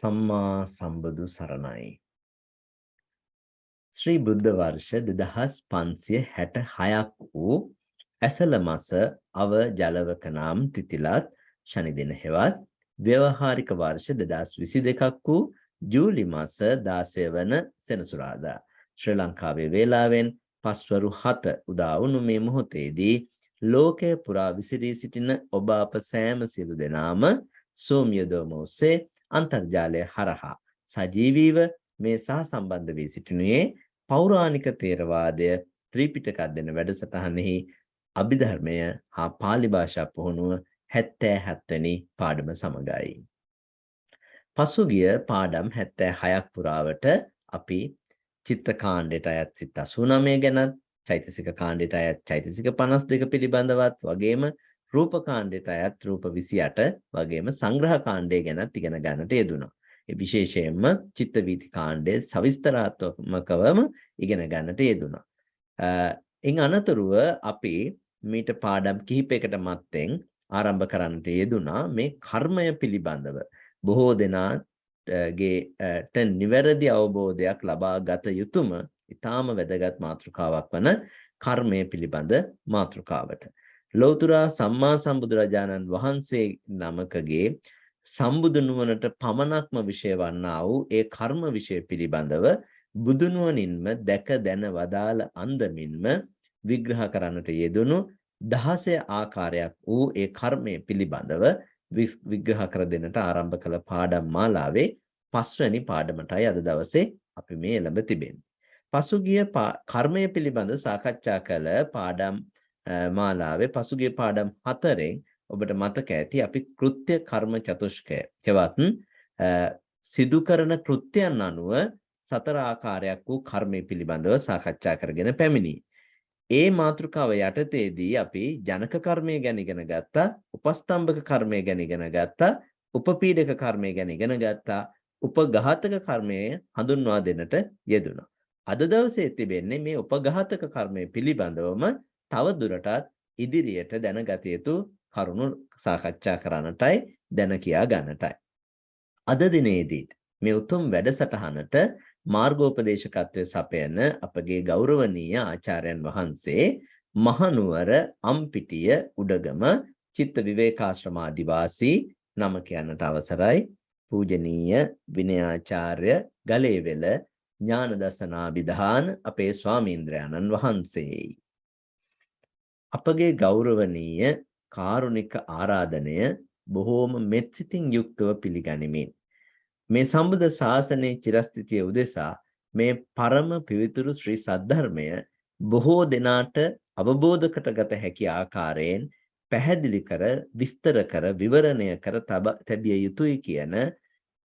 සම්මා සම්බුදු සරණයි. ශ්‍රී බුද්ධ වර්ෂ 2566ක් වූ ඇසළ මස අව ජලවක නම් තිතිලත් ශනි දින හෙවත් ව්‍යවහාරික වර්ෂ 2022ක් වූ ජූලි මාස 16 වන සෙනසුරාදා ශ්‍රී ලංකාවේ වේලාවෙන් පස්වරු 7 උදා වුණු මේ මොහොතේදී ලෝකය පුරා විසිරී සිටින ඔබ අප සෑම සියලු දෙනාම සෝමියදෝම ඔස්සේ අන්තර්ජාලය හරහා සජීවීව මේ සහ සම්බන්ධ වී සිටිනුයේ පෞරාණික තේරවාදය ත්‍රිපිටක අධ්‍යයන වැඩසටහනෙහි අභිධර්මය හා පාලි භාෂා පුහුණුව 77 වෙනි පාඩම සමගයි. පසුගිය පාඩම් 76ක් පුරාවට අපි චිත්ත කාණ්ඩයට අයත් සිත් 89 ගැනත් චෛතසික කාණ්ඩයට අයත් චෛතසික 52 පිළිබඳවත් වගේම රූප කාණ්ඩයට අයත් රූප 28 වගේම සංග්‍රහ කාණ්ඩය ගැනත් ඉගෙන ගන්නට යෙදුණා. ඒ විශේෂයෙන්ම චිත්ත වීති කාණ්ඩයේ සවිස්තරාත්මකවම ඉගෙන ගන්නට යෙදුණා. ඉන් අනතුරුව අපි මීට පාඩම් කිහිපයකට මත්තෙන් ආරම්භ කරන්නට යෙදුණා මේ කර්මය පිළිබඳව බොහෝ දෙනාට නිවැරදි අවබෝධයක් ලබා ගත යුතුම ඊටාම වැදගත් මාතෘකාවක් වන කර්මය පිළිබඳ මාතෘකාවට ලෞතර සම්මා සම්බුදුරජාණන් වහන්සේ නමකගේ සම්බුදු නුවණට පමණක්ම විශේෂ වන්නා වූ ඒ කර්ම විශේෂ පිළිබඳව බුදු නුවණින්ම දැක දැන වදාළ අන්දමින්ම විග්‍රහ කරන්නට යෙදුණු 16 ආකාරයක් වූ ඒ කර්මයේ පිළිබඳව විග්‍රහ කර දෙන්නට ආරම්භ කළ පාඩම් මාලාවේ 5 වෙනි පාඩමටයි අද දවසේ අපි මේ එළඹ තිබෙන්නේ. පසුගිය කර්මය පිළිබඳ සාකච්ඡා කළ පාඩම් මාලාවේ පසුගිය පාඩම් 4න් ඔබට මතක ඇති අපි කෘත්‍ය කර්ම චතුෂ්කය හෙවත් සිදු කරන කෘත්‍යයන් අනුව 4 ආකාරයක් වූ කර්මය පිළිබඳව සාකච්ඡා කරගෙන පැමිණි. ඒ මාතෘකාව යටතේදී අපි ජනක කර්මය ගැන ඉගෙන ගත්තා, උපස්තම්භක කර්මය ගැන ඉගෙන ගත්තා, උපපීඩක කර්මය ගැන ඉගෙන ගත්තා, උපඝාතක කර්මය හඳුන්වා දෙන්නට යෙදුණා. අද දවසේ තිබෙන්නේ මේ උපඝාතක කර්මය පිළිබඳවම තව දුරටත් ඉදිරියට දැනගත යුතු කරුණු සාකච්ඡා කරන්නටයි දැන කියා ගන්නටයි. අද දිනේදී මේ උතුම් වැඩසටහනට මාර්ගෝපදේශකත්වයේ සපයන අපගේ ගෞරවනීය ආචාර්යයන් වහන්සේ මහනුවර අම්පිටිය උඩගම චිත්ත විවේකාශ්‍රමාදිවාසී නම කියන්නට අවසරයි පූජනීය විනයාචාර්ය ගලේවෙල ඥානදසනාභිධාන අපේ ස්වාමීන්ද්‍රයන්න් වහන්සේයි. අපගේ ගෞරවනීය කාරුණික ආරාධනය බොහෝම මෙත්සිතින් යුක්තව පිළිගනිමින් මේ සම්බුද්ධ ශාසනයේ චිරස්ථිතිය උදෙසා මේ පරම පිවිතුරු ශ්‍රී සද්ධර්මය බොහෝ දෙනාට අවබෝධ කරගත හැකි ආකාරයෙන් පැහැදිලි කර විස්තර කර විවරණය කර තැබිය යුතුයි කියන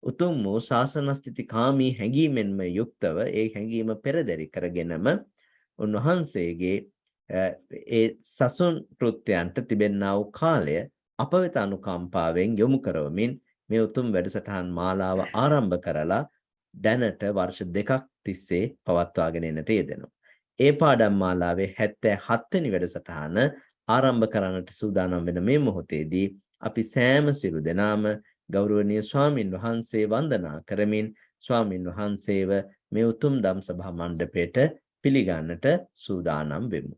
උතුම් වූ ශාසනස්ථිතිකාමී හැඟීමෙන්ම යුක්තව ඒ හැඟීම පෙරදරි කරගෙනම උන්වහන්සේගේ ඒ සසුන් කෘත්‍යයන්ට තිබෙනා වූ කාලය අප වෙත අනුකම්පාවෙන් යොමු කරවමින් මේ උතුම් වැඩසටහන් මාලාව ආරම්භ කරලා දැනට වර්ෂ 2ක් තිස්සේ පවත්වාගෙන එන්නට යෙදෙනවා. ඒ පාඩම් මාලාවේ 77 වෙනි වැඩසටහන ආරම්භ කරන්නට සූදානම් වෙන මේ මොහොතේදී අපි සෑම සිළු දෙනාම ගෞරවනීය ස්වාමින් වහන්සේ වන්දනා කරමින් ස්වාමින් වහන්සේව මේ උතුම් ධම් සභා මණ්ඩපයට පිළිගන්නට සූදානම් වෙමු.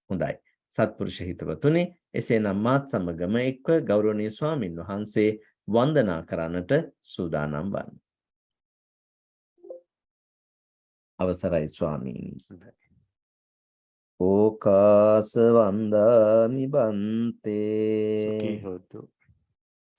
හොඳයි. සත්පුරුෂ හිතවතුනි, එසේනම් මාත් සමගම එක්ව ගෞරවනීය ස්වාමින් වහන්සේ වන්දනා කරන්නට සූදානම් වන්න. අවසරයි ස්වාමීනි. ඕකාස වන්දාමි බන්තේ සුඛී හොතු.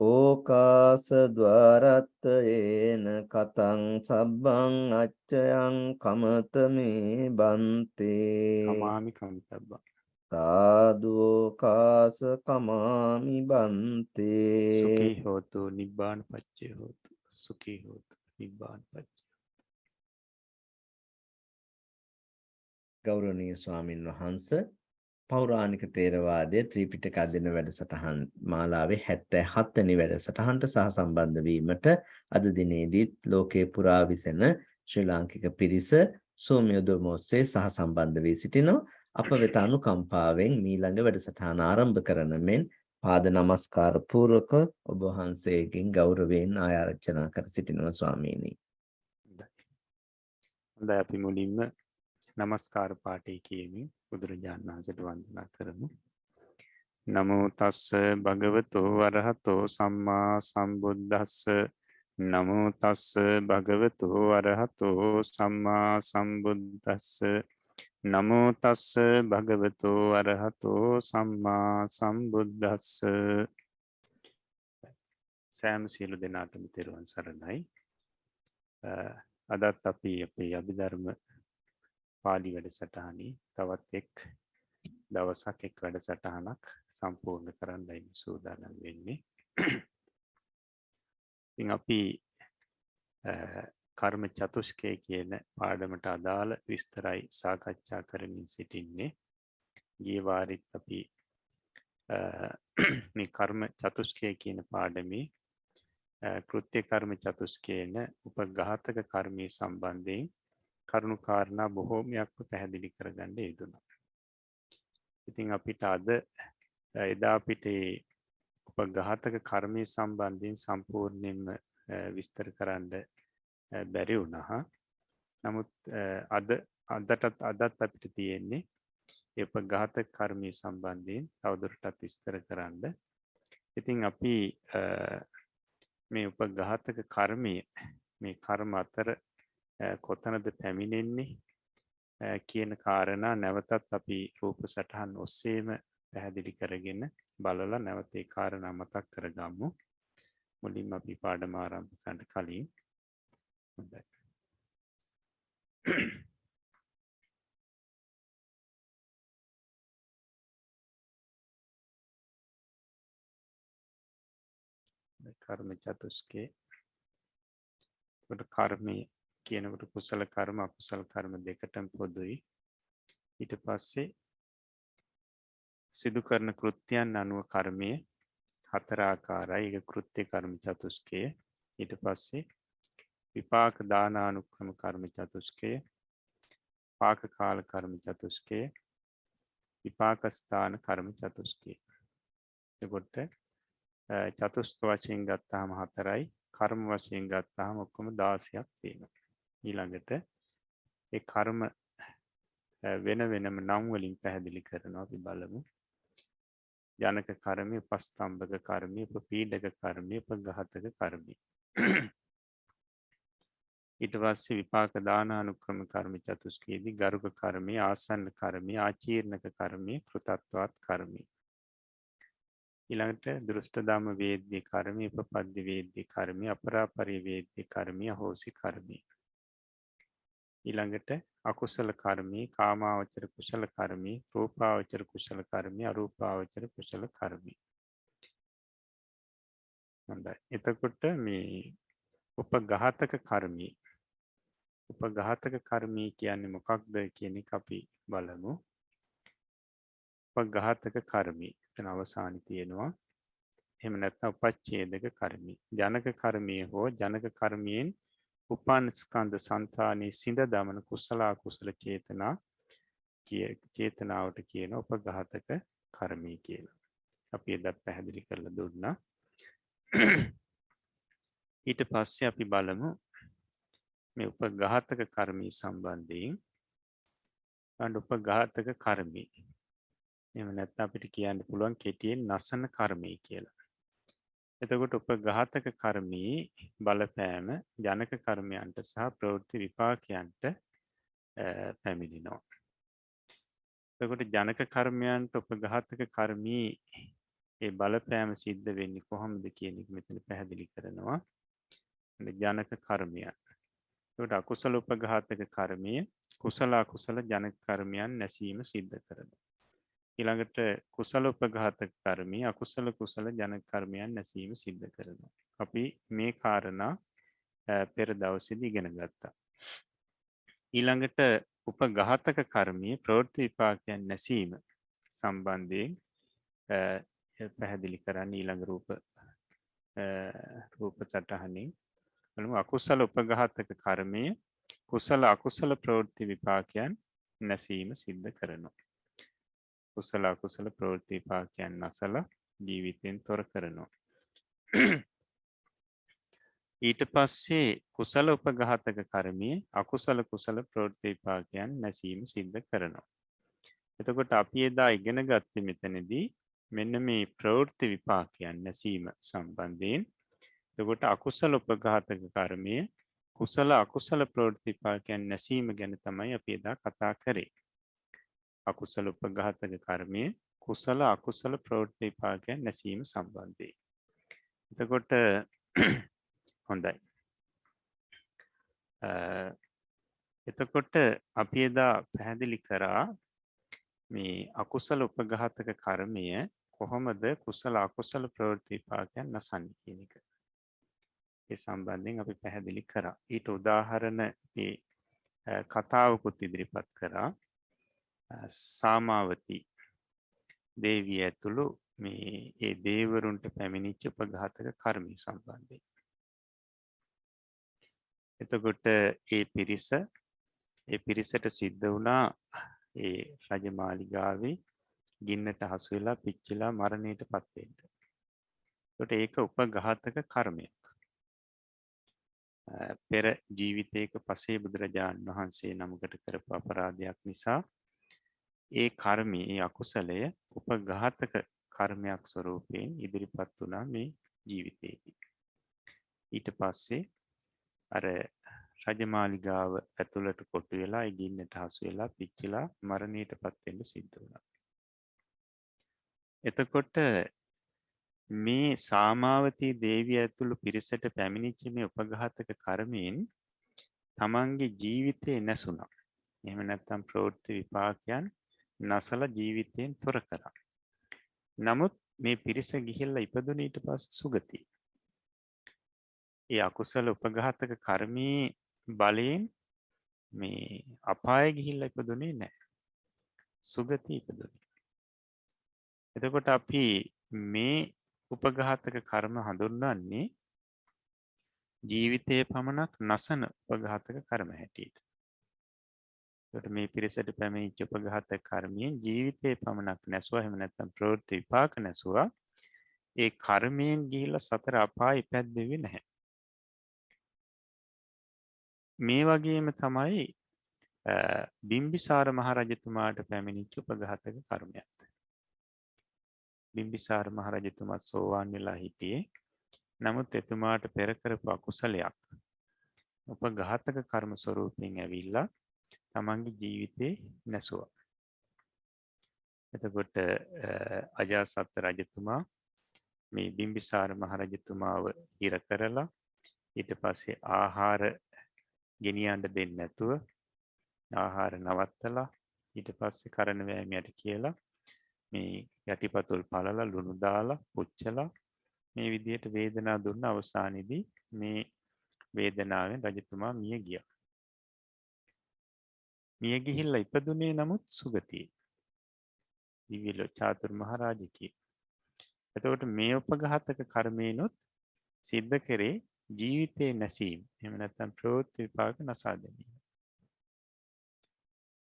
ඕකාස ద్వාරත්තේන කතං සබ්බං අච්චයං කමතමේ බන්තේ කමාමි කමිතබ්බං. සාදුෝකාස කමාමි බන්තේ සුඛී හොතු නිබ්බාන පච්චේ හොතු. සුඛී හොතු නිබ්බාන පච්චේ. ගෞරවනීය ස්වාමින් වහන්සේ පෞරාණික තේරවාදයේ ත්‍රිපිටක අධ්‍යයන වැඩසටහන් මාලාවේ 77 වෙනි වැඩසටහනට සහසම්බන්ධ වීමට අද දිනේදී ලෝකේ පුරා විසෙන ශ්‍රී ලාංකික පිරිස සෝමයෝදෝම ඔස්සේ සහසම්බන්ධ වී සිටිනවා. අප වෙත අනුකම්පාවෙන් මීළඟ වැඩසටහන ආරම්භ කරන මෙන් පාද නමස්කාර පූර්වක ඔබ වහන්සේගෙන් ගෞරවයෙන් ආරාධනා කර සිටිනවා ස්වාමීනි. හොඳයි අපි මුලින්ම නමස්කාර පාඨය කියමින් බුදුරජාණන් වහන්සේට වන්දනා කරමු. නමෝ තස්ස භගවතෝ අරහතෝ සම්මා සම්බුද්දස්ස නමෝ තස්ස භගවතෝ අරහතෝ සම්මා සම්බුද්දස්ස නමෝ තස්ස භගවතෝ අරහතෝ සම්මා සම්බුද්දස්ස. සෑම සියලු දෙනාටම තෙරුවන් සරණයි. අදත් අපි අපේ අභිධර්ම පාලි වැඩසටහනේ තවත් එක් දවසක් එක් වැඩසටහනක් සම්පූර්ණ කරන්නයි සූදානම් වෙන්නේ. ඉතින් අපි කර්ම චතුෂ්කය කියන පාඩමට අදාළ විස්තරයි සාකච්ඡා කරමින් සිටින්නේ. ගිය වාරෙත් අපි මේ කර්ම චතුෂ්කය කියන පාඩමේ කෘත්‍ය කර්ම චතුෂ්කයන උපඝාතක කර්මයේ සම්බන්ධයෙන් කරුණු කාරණා බොහෝමයක්ව පැහැදිලි කරගන්න යෙදුණා. ඉතින් අපිට අද එදා අපිට උපඝාතක කර්මයේ සම්බන්ධයෙන් සම්පූර්ණයෙන්ම විස්තර කරන්න බැරි වුණා. නමුත් අදත් අපිට තියෙන්නේ උපඝාතක කර්මයේ සම්බන්ධයෙන් තවදුරටත් විස්තර කරන්න. ඉතින් අපි මේ උපඝාතක කර්මය මේ කර්ම අතර කොතනද පැමිණෙන්නේ කියන කාරණා නැවතත් අපි රූප සටහන් ඔස්සේම පැහැදිලි කරගෙන බලලා නැවත ඒ කාරණා මතක් කරගමු. මුලින්ම අපි පාඩම ආරම්භ කරන්න කලින් හොඳයි. කර්ම චතුස්කේ කර්මය කියනකට කුසල කර්ම අකුසල කර්ම දෙකටම පොදුයි. ඊට පස්සේ සිදු කරන කෘත්‍යයන් අනුව කර්මය හතර ආකාරයි. ඒක කෘත්‍ය කර්ම චතුස්කය. ඊට පස්සේ විපාක දානානුක්‍රම කර්ම චතුස්කය, පාක කාල කර්ම චතුස්කය, විපාක ස්ථාන කර්ම චතුස්කය. එතකොට චතුස්ක වශයෙන් ගත්තාම හතරයි, කර්ම වශයෙන් ගත්තාම ඔක්කොම 16ක් තියෙනවා. ඊළඟට ඒ කර්ම වෙන වෙනම නම් වලින් පැහැදිලි කරනවා. අපි බලමු. ජනක කර්මය, උපස්තම්භක කර්මය, උපපීඩක කර්මය, උපඝාතක කර්මය. ඊට පස්සේ විපාක දානානුක්‍රම කර්ම චතුස්කයේදී ගරුක කර්මය, ආසන්න කර්මය, ආචීර්ණක කර්මය, කෘතත්වාත් කර්මය. ඊළඟට දෘෂ්ට ධම්ම වේද්‍ය කර්මය, උපපද්‍ය වේද්‍ය කර්මය, අපරාපරි වේද්‍ය කර්මය, අහෝසි කර්මය. ඊළඟට අකුසල කර්මී, කාමාවචර කුසල කර්මී, රූපාවචර කුසල කර්මී, අරූපාවචර කුසල කර්මී. හොඳයි. එතකොට මේ උපඝාතක කර්මී උපඝාතක කර්මී කියන්නේ මොකක්ද කියන එක අපි බලමු. උපඝාතක කර්මී එතන අවසානයේ තියෙනවා. එහෙම නැත්නම් උපච්ඡේදක කර්මී. ජනක කර්මී හෝ ජනක කර්මයෙන් උපන් ස්කන්ධ සංතානයේ සිඳ දමන කුසල අකුසල චේතනාවට කියන උපඝාතක කර්මී කියලා. අපි එදත් පැහැදිලි කරලා දුන්නා. ඊට පස්සේ අපි බලමු මේ උපඝාතක කර්මී සම්බන්ධයෙන්. උපඝාතක කර්මී එහෙම නැත්නම් අපිට කියන්න පුළුවන් කෙටියෙන් නසන කර්මී කියලා. එතකොට උපඝාතක කර්මී බලපෑම ජනක කර්මයන්ට සහ ප්‍රවෘත්ති විපාකයන්ට පැමිණෙනවා. එතකොට ජනක කර්මයන්ට උපඝාතක කර්මී ඒ බලපෑම සිද්ධ වෙන්නේ කොහොමද කියන එක මෙතන පැහැදිලි කරනවා. ජනක කර්මයන්. එතකොට අකුසල උපඝාතක කර්මය කුසල අකුසල ජනක කර්මයන් නැසීම සිද්ධ කරනවා. ඊළඟට කුසල උපඝාතක කර්මී අකුසල කුසල ජනක කර්මයන් නැසීම සිද්ධ කරනවා. අපි මේ කාරණා පෙර දවසේදී ඉගෙන ගත්තා. ඊළඟට උපඝාතක කර්මී ප්‍රවෘත්ති විපාකයන් නැසීම සම්බන්ධයෙන් පැහැදිලි කරන්න ඊළඟ රූප සටහනින් බලමු. අකුසල උපඝාතක කර්මය කුසල අකුසල ප්‍රවෘත්ති විපාකයන් නැසීම සිද්ධ කරනවා. කුසල අකුසල ප්‍රවෘත්ති විපාකයන් නැසලා ජීවිතයෙන් තොර කරනවා. ඊට පස්සේ කුසල උපඝාතක කර්මයේ අකුසල කුසල ප්‍රවෘත්ති විපාකයන් නැසීම සිද්ධ කරනවා. එතකොට අපි එදා ඉගෙන ගත්තේ මෙතනදී මෙන්න මේ ප්‍රවෘත්ති විපාකයන් නැසීම සම්බන්ධයෙන්. එතකොට අකුසල උපඝාතක කර්මයේ කුසල අකුසල ප්‍රවෘත්ති විපාකයන් නැසීම ගැන තමයි අපි එදා කතා කරේ. අකුසල උපඝාතක කර්මයේ කුසල අකුසල ප්‍රවෘත්ති විපාකයන් නැසීම සම්බන්ධයෙන්. එතකොට හොඳයි. එතකොට අපි එදා පැහැදිලි කරා මේ අකුසල උපඝාතක කර්මය කොහොමද කුසල අකුසල ප්‍රවෘත්ති විපාකයන් නසන්නේ කියන එක. ඒ සම්බන්ධයෙන් අපි පැහැදිලි කරා. ඊට උදාහරණ කතාවකුත් ඉදිරිපත් කරා. සාමාවතී දේවිය ඇතුළු මේ ඒ දේවරුන්ට පැමිණිච්ච උපඝාතක කර්මය සම්බන්ධයෙන්. එතකොට ඒ පිරිසට සිද්ධ වුණා ඒ රජමාලිගාවේ ගින්නට හසු වෙලා පිච්චිලා මරණයට පත් වෙන්න. එතකොට ඒක උපඝාතක කර්මයක්. පෙර ජීවිතයක පසේ බුදුරජාණන් වහන්සේ නමකට කරපු අපරාධයක් නිසා ඒ කර්මය, ඒ අකුසලය උපඝාතක කර්මයක් ස්වරූපයෙන් ඉදිරිපත් වුණා මේ ජීවිතයේදී. ඊට පස්සේ අර රජමාලිගාව ඇතුළට කොටු වෙලා ඒ ගින්නට හසු වෙලා පිච්චිලා මරණයට පත් වෙන්න සිද්ධ වුණා. එතකොට මේ සාමාවතී දේවිය ඇතුළු පිරිසට පැමිණිච්ච මේ උපඝාතක කර්මයෙන් තමන්ගේ ජීවිතේ නැසුණා. එහෙම නැත්නම් ප්‍රවෘත්ති විපාකයන් නැසලා ජීවිතයෙන් තොර කරා. නමුත් මේ පිරිස ගිහිල්ලා ඉපදුන ඊට පස්සේ සුගතිය. ඒ අකුසල උපඝාතක කර්මයේ බලයෙන් මේ අපායේ ගිහිල්ලා ඉපදුනේ නැහැ. සුගතිය ඉපදුනේ. එතකොට අපි මේ උපඝාතක කර්ම හඳුන්වන්නේ ජීවිතයේ පමණක් නසන උපඝාතක කර්ම හැටියට. එතකොට මේ පිරිසට පැමිණිච්ච උපඝාතක කර්මයෙන් ජීවිතයේ පමණක් නැසුවා. එහෙම නැත්නම් ප්‍රවෘත්ති විපාක නැසුවා. ඒ කර්මයෙන් ගිහිල්ලා සතර අපායේ ඉපැද්දෙන්නේ නැහැ. මේ වගේම තමයි බිම්බිසාර මහරජතුමාට පැමිණිච්ච උපඝාතක කර්මයක්. බිම්බිසාර මහරජතුමා සෝවාන් වෙලා හිටියේ. නමුත් එතුමාට පෙර කරපු අකුසලයක් උපඝාතක කර්ම ස්වරූපයෙන් ඇවිල්ලා තමන්ගේ ජීවිතේ නැසුවා. එතකොට අජාසත් රජතුමා මේ බිම්බිසාර මහරජතුමාව හිර කරලා ඊට පස්සේ ආහාර ගෙනියන්න දෙන්නේ නැතුව ආහාර නවත්තලා ඊට පස්සේ කරන වෑමියට කියලා මේ යටිපතුල් පළලා ලුණු දාලා පුච්චලා මේ විදිහට වේදනාව දුන්න අවසානයේදී මේ වේදනාවෙන් රජතුමා මිය ගියා. මිය ගිහිල්ලා ඉපදුනේ නමුත් සුගතියේ. දිව්‍ය චාතුරු මහරජකී. එතකොට මේ උපඝාතක කර්මේනොත් සිද්ධ කරේ ජීවිතේ නැසීම. එහෙම නැත්නම් ප්‍රවෘත්ති විපාක නසා ගැනීම.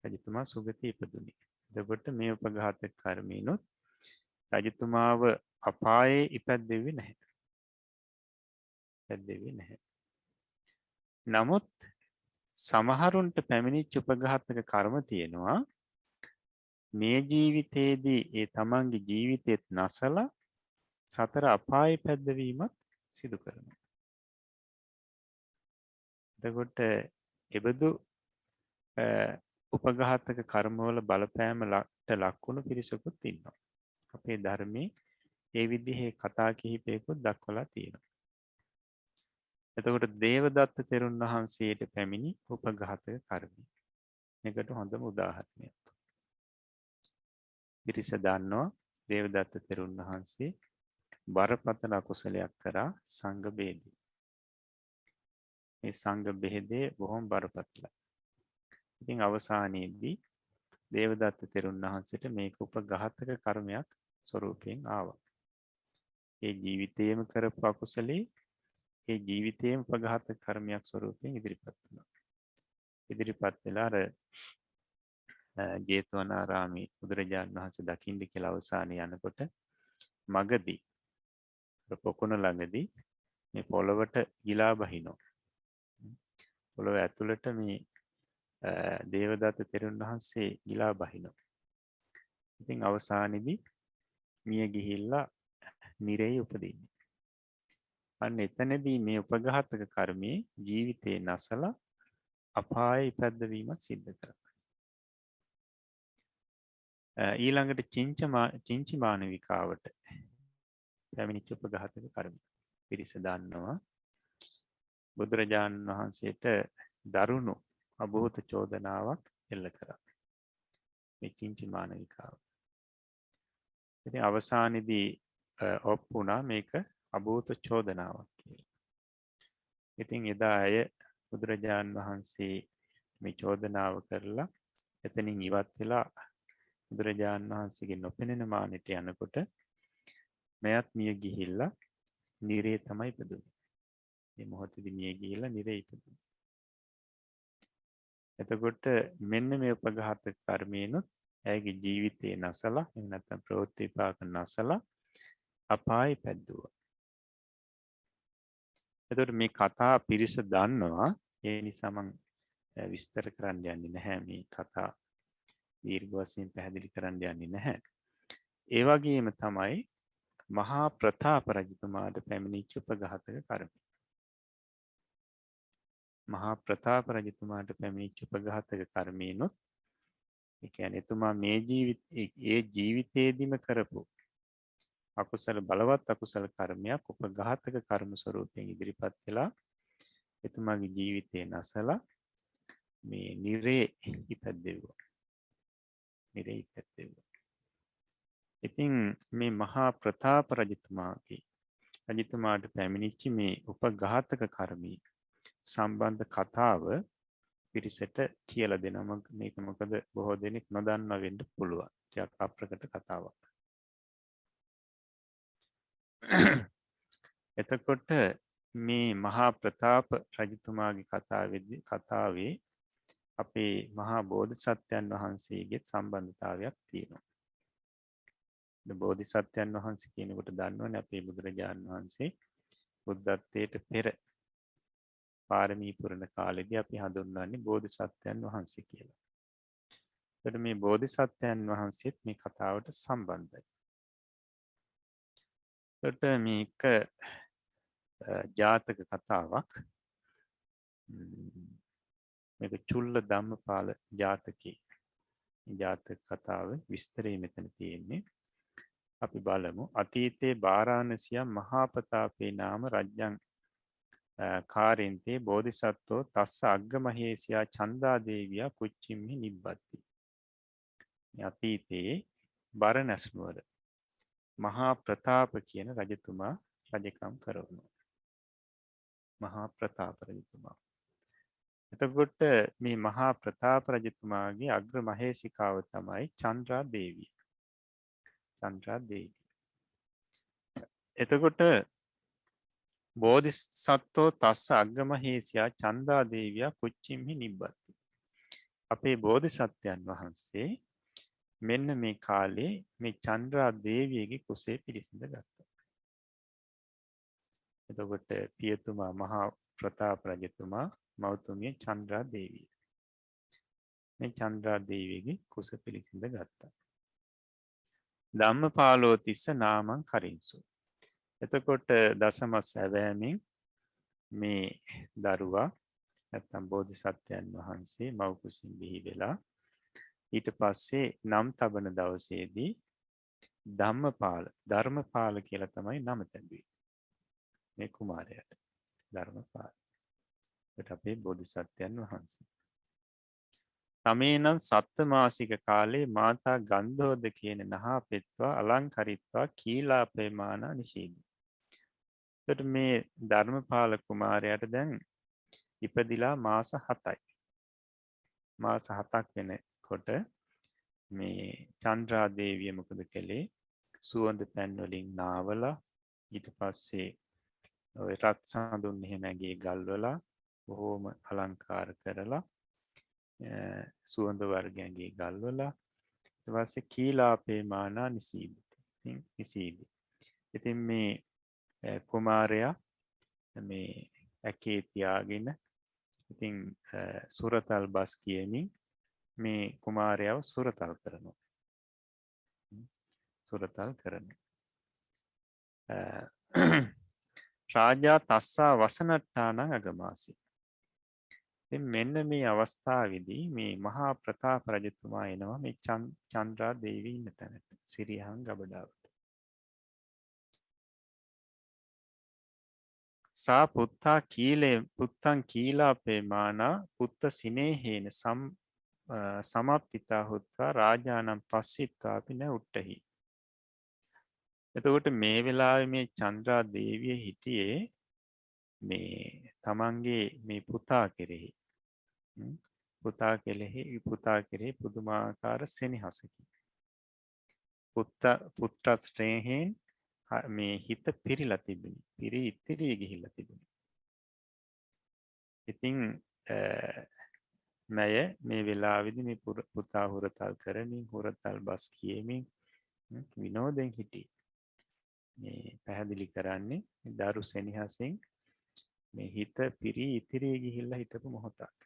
රජතුමා සුගතිය ඉපදුනේ. එතකොට මේ උපඝාතක කර්මේනොත් රජතුමාව අපායේ ඉපැද්දෙන්නේ නැහැ. ඉපැද්දෙන්නේ නැහැ. නමුත් සමහරුන්ට පැමිණිච්ච උපඝාතක කර්ම තියෙනවා මේ ජීවිතයේදී ඒ තමන්ගේ ජීවිතෙත් නැසලා සතර අපායේ පැද්දවීමත් සිදු කරනවා. එතකොට එබඳු උපඝාතක කර්මවල බලපෑමට ලක්වුණු පිරිසකුත් ඉන්නවා. අපේ ධර්මයේ ඒ විදිහේ කතා කිහිපයකුත් දක්වලා තියෙනවා. එතකොට දේවදත්ත තෙරුන් වහන්සේට පැමිණි උපඝාතක කර්මය. මේකට හොඳම උදාහරණයක්. පිරිස දන්නවා දේවදත්ත තෙරුන් වහන්සේ බරපතල අකුසලයක් කරා සංඝ බේදේ. මේ සංඝ බෙහෙදේ බොහොම බරපතලයි. ඉතින් අවසානයේදී දේවදත්ත තෙරුන් වහන්සේට මේක උපඝාතක කර්මයක් ස්වරූපයෙන් ආවා. ඒ ජීවිතයේම කරපු අකුසලේ ඒ ජීවිතයේම උපඝාතක කර්මයක් ස්වරූපයෙන් ඉදිරිපත් වුණා. ඉදිරිපත් වෙලා අර ජේතවනාරාමේ බුදුරජාණන් වහන්සේ දකින්න කියලා අවසානයේ යනකොට මගදී පොකුණ ළඟදී මේ පොළවට ගිලා බහිනවා. පොළොව ඇතුළට මේ දේවදත්ත තෙරුන් වහන්සේ ගිලා බහිනවා. ඉතින් අවසානයේදී මිය ගිහිල්ලා නිරේ උපදින්නේ. අන්න එතනදී මේ උපඝාතක කර්මයේ ජීවිතේ නැසලා අපායේ ඉපැද්දවීමත් සිද්ධ කරනවා. ඊළඟට චිංචි මානවිකාවට පැමිණිච්ච උපඝාතක කර්මය. පිරිස දන්නවා බුදුරජාණන් වහන්සේට දරුණු අභූත චෝදනාවක් එල්ල කරා. මේ චිංචි මානවිකාව. ඉතින් අවසානයේදී ඔප්පු වුණා මේක අභූත චෝදනාවක් කියලා. ඉතින් එදා අය බුදුරජාණන් වහන්සේ මේ චෝදනාව කරලා එතනින් ඉවත් වෙලා බුදුරජාණන් වහන්සේගේ නොපෙනෙන මානෙට යනකොට මෙයත් මිය ගිහිල්ලා නිරේ තමයි ඉපදුනේ. මේ මොහොතේදී මිය ගිහිල්ලා නිරේ ඉපදුනේ. එතකොට මෙන්න මේ උපඝාතක කර්මයෙන්ොත් ඇයගේ ජීවිතේ නැසලා එහෙම නැත්නම් ප්‍රවෘත්ති විපාක නැසලා අපායේ පැද්දුවා. එතකොට මේ කතා පිරිස දන්නවා. ඒ නිසා මම විස්තර කරන්න යන්නේ නැහැ. මේ කතා දීර්ඝ වශයෙන් පැහැදිලි කරන්න යන්නේ නැහැ. ඒ වගේම තමයි මහා ප්‍රතාප රජතුමාට පැමිණිච්ච උපඝාතක කර්මය. මහා ප්‍රතාප රජතුමාට පැමිණිච්ච උපඝාතක කර්මයෙන්ොත් ඒ කියන්නේ එතුමා මේ ජීවිතයේදීම කරපු අකුසල බලවත් අකුසල කර්මයක් උපඝාතක කර්ම ස්වරූපයෙන් ඉදිරිපත් වෙලා එතුමාගේ ජීවිතේ නැසලා මේ නිරේ ඉපැද්දෙව්වා. නිරේ ඉපැද්දෙව්වා. ඉතින් මේ මහා ප්‍රතාප රජතුමාට පැමිණිච්ච මේ උපඝාතක කර්මී සම්බන්ධ කතාව පිරිසට කියලා දෙනවා. මේක මොකද බොහෝ දෙනෙක් නොදන්නා වෙන්න පුළුවන්. ටිකක් අප්‍රකට කතාවක්. එතකොට මේ මහා ප්‍රතාප රජතුමාගේ කතාවේ අපේ මහා බෝධිසත්වයන් වහන්සේගේ සම්බන්ධතාවයක් තියෙනවා. බෝධිසත්වයන් වහන්සේ කියනකොට දන්නවනේ අපේ බුදුරජාණන් වහන්සේ බුද්ධත්වයට පෙර පාරමී පුරන කාලෙදී අපි හඳුන්වන්නේ බෝධිසත්වයන් වහන්සේ කියලා. එතකොට මේ බෝධිසත්වයන් වහන්සේත් මේ කතාවට සම්බන්ධයි. එතකොට මේක ජාතක කතාවක්. මේක චුල්ල ධම්මපාල ජාතකයේ. ජාතක කතාව විස්තරය මෙතන තියෙන්නේ. අපි බලමු. අතීතයේ බාරාණසිය මහා ප්‍රතාපේ නාම රජ්‍යං කාරෙන්තේ බෝධිසත්වෝ තස්ස අග්ගමහේසියා චන්දාදේවියා කුච්චිම්හි නිබ්බති. අතීතයේ බරණැස් නුවර මහා ප්‍රතාප කියන රජතුමා රජකම් කරවනවා. මහා ප්‍රතාප රජතුමා. එතකොට මේ මහා ප්‍රතාප රජතුමාගේ අග්‍ර මහේසිකාව තමයි චන්ද්‍රා දේවිය. චන්ද්‍රා දේවිය. එතකොට බෝධිසත්වෝ තස්ස අග්ගමහේසියා චන්දා දේවියා කුච්චිම්හි නිබ්බති. අපේ බෝධිසත්වයන් වහන්සේ මෙන්න මේ කාලේ මේ චන්ද්‍රා දේවියගේ කුසේ පිළිසිඳ ගත්තා. එතකොට පියතුමා මහා ප්‍රතාප රජතුමා මෞතුමිය චන්ද්‍රා දේවිය. මේ චන්ද්‍රා දේවියගේ කුස පිළිසිඳ ගත්තා. ධම්මපාලෝ තිස්ස නාමං කරින්සු. එතකොට දසම සැවෑමෙන් මේ දරුවා නැත්තම් බෝධිසත්වයන් වහන්සේ මව් කුසින් බිහි වෙලා ඊට පස්සේ නම් තබන දවසේදී ධර්මපාල කියලා තමයි නම තැබුවේ. මේ කුමාරයාට ධර්මපාල. ඒත් අපේ බෝධිසත්වයන් වහන්සේ. තමේනම් සත්මාසික කාලේ මාතා ගන්ධෝද කියන නහා පෙත්වා අලංකරිත්වා කීලාපේමාන නිසීදී. එතකොට මේ ධර්මපාල කුමාරයාට දැන් ඉපදිලා මාස 7යි. මාස 7ක් වෙනකොට මේ චන්ද්‍රා දේවිය මොකද කළේ? සුවඳ පැන් වලින් නාවලා ඊට පස්සේ ඔය රත් සඳුන් එහෙම ඇගේ ගල්වලා බොහෝම අලංකාර කරලා සුවඳ වර්ගයන්ගේ ගල්වලා ඊට පස්සේ කීලාපේ මානා නිසීදී. ඉතින් මේ කුමාරයා මේ ඇකේ තියාගෙන ඉතින් සුරතල් බස් කියමින් මේ කුමාරයාව සුරතල් කරනවා. සුරතල් කරනවා. රාජා තස්සා වසනට්ටානං අගමාසි. ඉතින් මෙන්න මේ අවස්ථාවේදී මේ මහා ප්‍රතාප රජතුමා එනවා මේ චන්ද්‍රා දේවී ඉන්න තැනට සිරියහන් ගබඩාවට. සා පුත්තන් කීලාපේ මානා පුත්ත සිනේහේන සමප්පිතා හුත්වා රාජානම් පස්සිත්වාපි න උට්ටහි. එතකොට මේ වෙලාවේ මේ චන්ද්‍රා දේවිය හිටියේ මේ තමන්ගේ මේ පුතා කෙරෙහි පුතා කෙරෙහි පුදුමාකාර සෙනෙහසකි. පුත්ත ස්නේහයෙන් මේ හිත පිරිලා තිබුණි. පිරී ඉතිරී ගිහිල්ලා තිබුණි. ඉතින් මය මේ වෙලාවේදී මේ පුතා හුරතල් කරමින් හුරතල් බස් කියමින් විනෝදෙන් හිටියේ. මේ පැහැදිලි කරන්නේ දරු සෙනෙහසෙන් මේ හිත පිරී ඉතිරී ගිහිල්ලා හිටපු මොහොතක්.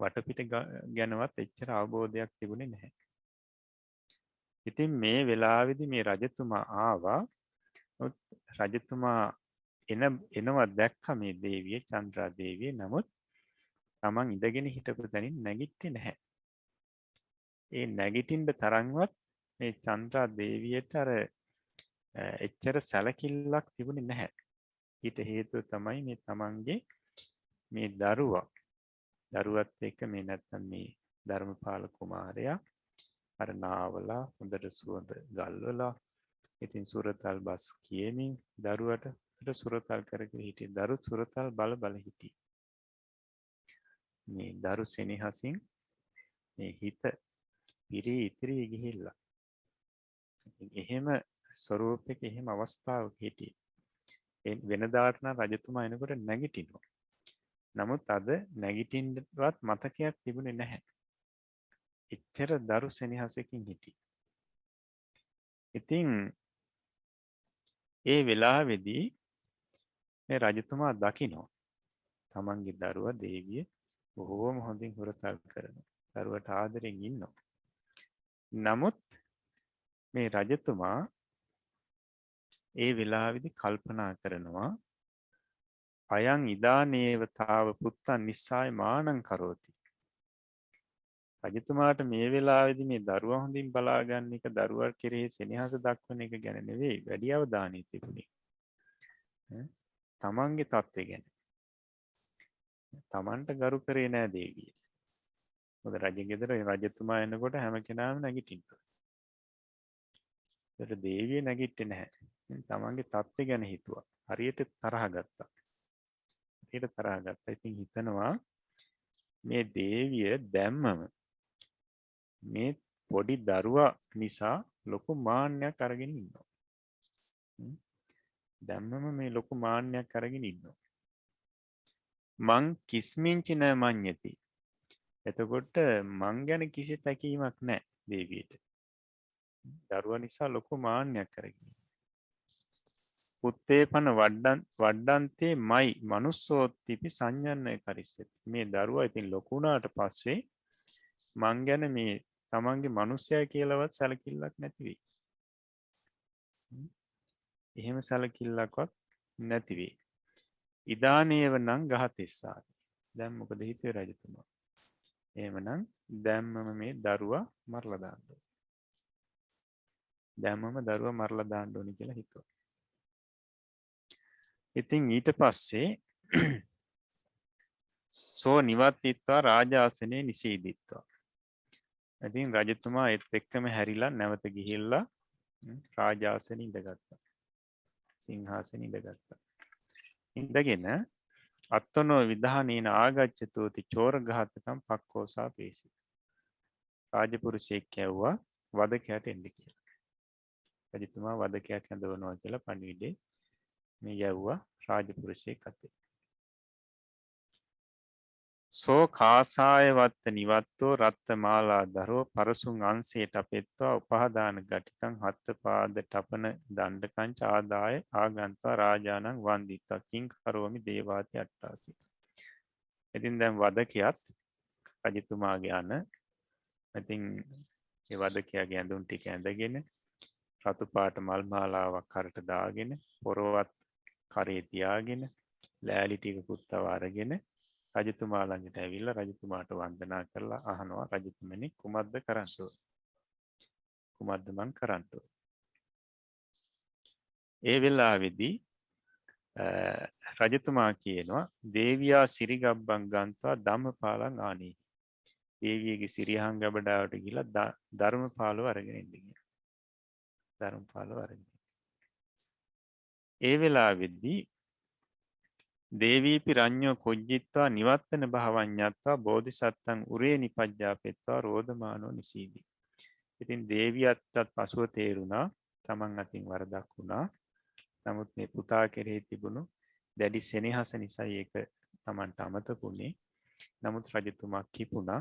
වටපිට ගැනවත් එච්චර අවබෝධයක් තිබුණේ නැහැ. ඉතින් මේ වෙලාවේදී මේ රජතුමා ආවා. රජතුමා එනවා දැක්ක මේ දේවිය චන්ද්‍රා දේවිය. නමුත් තමන් ඉඳගෙන හිටපු තැනින් නැගිට්ටේ නැහැ. ඒ නැගිටින්න තරම්වත් මේ චන්ද්‍රා දේවියට අර එච්චර සැලකිල්ලක් තිබුණේ නැහැ. ඊට හේතුව තමයි මේ තමන්ගේ මේ දරුවත් එක්ක මේ නැත්තම් මේ ධර්මපාල කුමාරයා අර නාවලා හොඳට සුවඳ ගල්වලා ඉතින් සුරතල් බස් කියමින් දරුවට සුරතල් කරගෙන හිටියේ. දරු සුරතල් බල හිටියේ. මේ දරු සෙනෙහසින් මේ හිත පිරී ඉතිරී ගිහිල්ලා. එහෙම ස්වරූපයක එහෙම අවස්ථාවක හිටියේ. ඒ වෙනදාට නම් රජතුමා එනකොට නැගිටිනවා. නමුත් අද නැගිටින්නවත් මතකයක් තිබුණේ නැහැ. එච්චර දරු සෙනෙහසකින් හිටියේ. ඉතින් ඒ වෙලාවේදී මේ රජතුමා දකිනවා තමන්ගේ දරුවා දේවිය බොහෝම හොඳින් හුරතල් කරනවා. දරුවට ආදරෙන් ඉන්නවා. නමුත් මේ රජතුමා ඒ වෙලාවේදී කල්පනා කරනවා අයං ඉදානේවතාව පුත්තන් නිස්සාය මානං කරෝති. රජතුමාට මේ වෙලාවේදී මේ දරුවා හොඳින් බලාගන්න එක දරුවා කෙරෙහි සෙනෙහස දක්වන එක ගැන නෙවෙයි වැඩි අවධානය තිබුණේ. තමන්ගේ තත්ත්වය ගැන. තමන්ට ගරු කරේ නෑ දේවිය. මොකද රජ ගෙදර රජතුමා එනකොට හැම කෙනාම නැගිටිනවා. ඒතර දේවිය නැගිට්ටේ නැහැ. තමන්ගේ තත්ත්වය ගැන හිතුවා. හරියට තරහ ගත්තා. ඉතින් හිතනවා මේ දේවිය දැම්මම මේ පොඩි දරුවා නිසා ලොකු මාන්නයක් අරගෙන ඉන්නවා. දැම්මම මේ ලොකු මාන්නයක් අරගෙන ඉන්නවා. මං කිස්මින්චි න මඤ්ඤති. එතකොට මං ගැන කිසි තැකීමක් නැහැ දේවියට. දරුවා නිසා ලොකු මාන්නයක් අරගෙන. පුත්තේපන වඩ්ඩන්තේ මයි මනුස්සෝත්තිපි සංඥන්න කරිස්සති. මේ දරුවා ඉතින් ලොකු වුණාට පස්සේ මං ගැන මේ තමන්ගේ මනුස්සයා කියලාවත් සැලකිල්ලක් නැති වෙයි. එහෙම සැලකිල්ලක්වත් නැති වෙයි. ඉදානේව නම් ගහතෙස්සාති. දැන් මොකද හිතුවේ රජතුමා? එහෙමනම් දැම්මම මේ දරුවා මරලා දාන්න ඕනේ. දැම්මම දරුවා මරලා දාන්න ඕනේ කියලා හිතුවා. ඉතින් ඊට පස්සේ සෝ නිවත්තිත්වා රාජාසනේ නිසීදිත්වා. ඉතින් රජතුමා ඒත් එක්කම හැරිලා නැවත ගිහිල්ලා රාජාසනේ ඉඳගත්තා. සිංහාසනේ ඉඳගත්තා. ඉඳගෙන අත්තනෝ විධානේන ආගච්ඡතෝති චෝරඝාතකම් පක්ඛෝසා පේසි. රාජපුරුෂයෙක් කියවුවා වදකයට එන්න කියලා. රජතුමා වදකයක් හඳවනවා කියලා පණිවිඩේ මේ යවුවා රාජපුරුෂයෙක් අතේ. සෝ කාසාය වත්ත නිවත්තෝ රත්ත මාලා දරෝ පරසුන් අන්සේට අපෙත්වා උපහදාන ගටිකං හත්ත පාද ටපන දණ්ඩකංච ආදාය ආගන්තා රාජානං වන්දිත්තා කිං කරෝමි දේවාති අට්ටාසි. ඉතින් දැන් වදකයත් රජතුමාගේ අන ඉතින් ඒ වදකයාගේ ඇඳුම් ටික ඇඳගෙන රතු පාට මල් මාලාවක් කරට දාගෙන පොරවත් කරේ තියාගෙන ලෑලි ටිකකුත් තව අරගෙන රජතුමා ළඟට ඇවිල්ලා රජතුමාට වන්දනා කරලා අහනවා රජතුමනි කුමක්ද කරන්න ඕනේ? කුමක්ද මං කරන්න ඕනේ? ඒ වෙලාවේදී රජතුමා කියනවා දේවියා සිරිගබ්බන් ගන්නවා ධම්මපාලං ආනී. දේවියගේ සිරිහං ගබඩාවට ගිහිල්ලා ධර්මපාලව අරගෙන ඉන්න කියලා. ධර්මපාලව අරගෙන. ඒ වෙලාවේදී දේවීපි රඤ්ඤෝ කුජ්ජිත්වා නිවත්තන භවඤ්ඤත්වා බෝධිසත්තං උරේ නිපජ්ජාපෙත්වා රෝධමානෝ නිසීදී. ඉතින් දේවියත්ට පසුව තේරුණා තමන් අතින් වරදක් වුණා. නමුත් මේ පුතා කෙරෙහි තිබුණු දැඩි සෙනෙහස නිසා ඒක තමන්ට අමතකුනේ. නමුත් රජතුමා කිපුණා.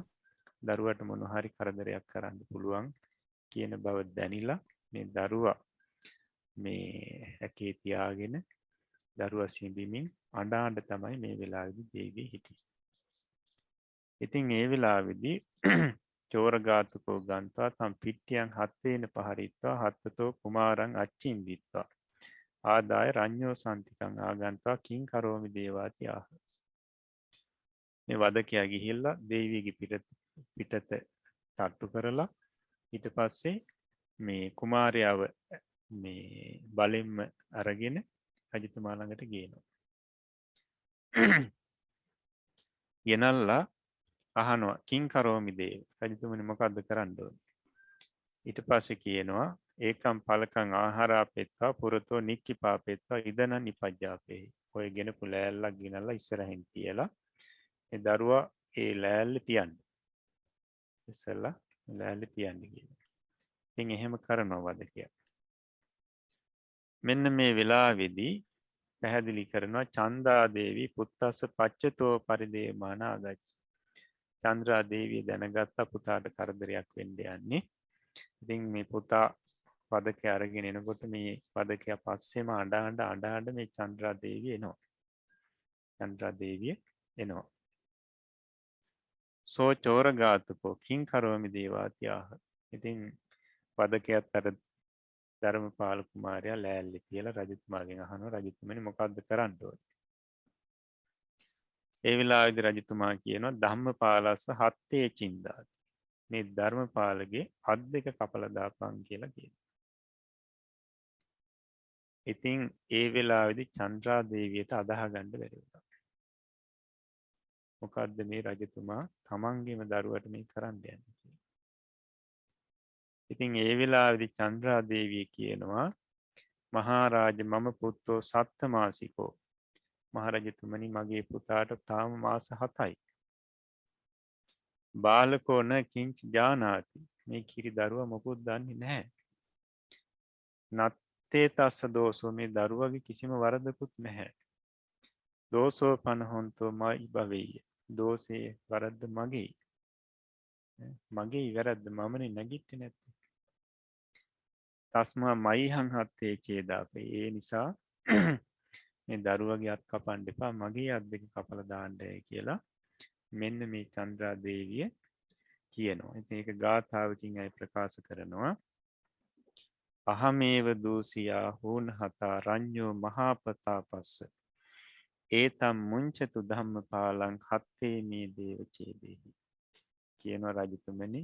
දරුවට මොන හරි කරදරයක් කරන්න පුළුවන් කියන බව දැනිලා මේ දරුවා මේ ඇකේ තියාගෙන දරුවා සිඹිමින් අඬ තමයි මේ වෙලාවේදී දේවිය හිටියේ. ඉතින් ඒ වෙලාවේදී චෝරඝාතකෝ ගන්තා තම් පිට්ටියන් හත්තේන පහරිත්වා හත්තතෝ කුමාරං අච්චින්දිත්වා ආදාය රඤ්ඤෝ සම්තිකං ආගන්තා කිං කරෝමි දේවාති ආහ. මේ වදකයා ගිහිල්ලා දේවියගේ පිටත තට්ටු කරලා ඊට පස්සේ මේ කුමාරයාව මේ බලෙන්ම අරගෙන රජතුමා ළඟට ගේනවා. ගෙනල්ලා අහනවා කිං කරෝමි දේව රජතුමනි මොකද්ද කරන්න ඕනේ? ඊට පස්සේ කියනවා ඒකම් පලකං ආහාරාපෙත්වා පුරතෝ නික්කිපාපෙත්වා ඉදන නිපජ්ජාපේ. ඔය ගෙනපු ලෑල්ලක් ගෙනල්ලා ඉස්සරහින් තියලා ඒ දරුවා ඒ ලෑල්ල තියන්න. ඉස්සෙල්ලා ලෑල්ල තියන්න කියනවා. ඉතින් එහෙම කරනවා වදකයා. මෙන්න මේ වෙලාවේදී පැහැදිලි කරනවා චන්දා දේවී පුත්තස්ස පච්චතෝ පරිදේමාන ආගච්ඡ. චන්ද්‍රා දේවිය දැනගත්තා පුතාට කරදරයක් වෙන්න යන්නේ. ඉතින් මේ පුතා වදකයා අරගෙන එනකොට මේ වදකයා පස්සෙම අඬ මේ චන්ද්‍රා දේවිය එනවා. චන්ද්‍රා දේවිය එනවා. සෝ චෝරඝාතකෝ කිං කරෝමි දේවාති ආහ. ඉතින් වදකයාත් අර ධර්මපාල කුමාරයා ලෑල්ලේ තියලා රජතුමාගෙන් අහනවා රජතුමනි මොකද්ද කරන්න ඕනේ? ඒ වෙලාවේදී රජතුමා කියනවා ධම්මපාලස්ස හත්තේ චින්දාති. මේ ධර්මපාලගේ අත් දෙක කපලා දාපන් කියලා කියනවා. ඉතින් ඒ වෙලාවේදී චන්ද්‍රා දේවියට අදාහ ගන්න බැරි වුණා. මොකද්ද මේ රජතුමා තමන්ගේම දරුවට මේ කරන්න යන්නේ කියලා. ඉතින් ඒ වෙලාවේදී චන්ද්‍රා දේවිය කියනවා මහරජ මම පුත්තෝ සත්තමාසිකෝ. මහරජතුමනි මගේ පුතාට තාම මාස 7යි. බාලකෝ න කිංච ජානාති. මේ කිරි දරුවා මොකුත් දන්නේ නැහැ. නත්තේ තස්ස දෝසෝ මේ දරුවගේ කිසිම වරදකුත් නැහැ. දෝසෝ පනහොන්තෝ මයි භවෙය. දෝෂේ වරද්ද මගේ. මගේ වැරද්ද මමනේ නැගිට්ටේ නැත්තේ. තස්මා මයිහං හත්තේ චේදාපේ. ඒ නිසා මේ දරුවගේ අත් කපන්න එපා මගේ අත් දෙක කපලා දාන්නයි කියලා මෙන්න මේ චන්ද්‍රා දේවිය කියනවා. ඉතින් ඒක ගාථාවකින් අය ප්‍රකාශ කරනවා. අහමේව දූසියා හූන හතා රඤ්ඤෝ මහාපතාපස්ස ඒතම් මුංචතු ධම්මපාලං හත්තේ මේ දේව චේදේහි. කියනවා රජතුමනි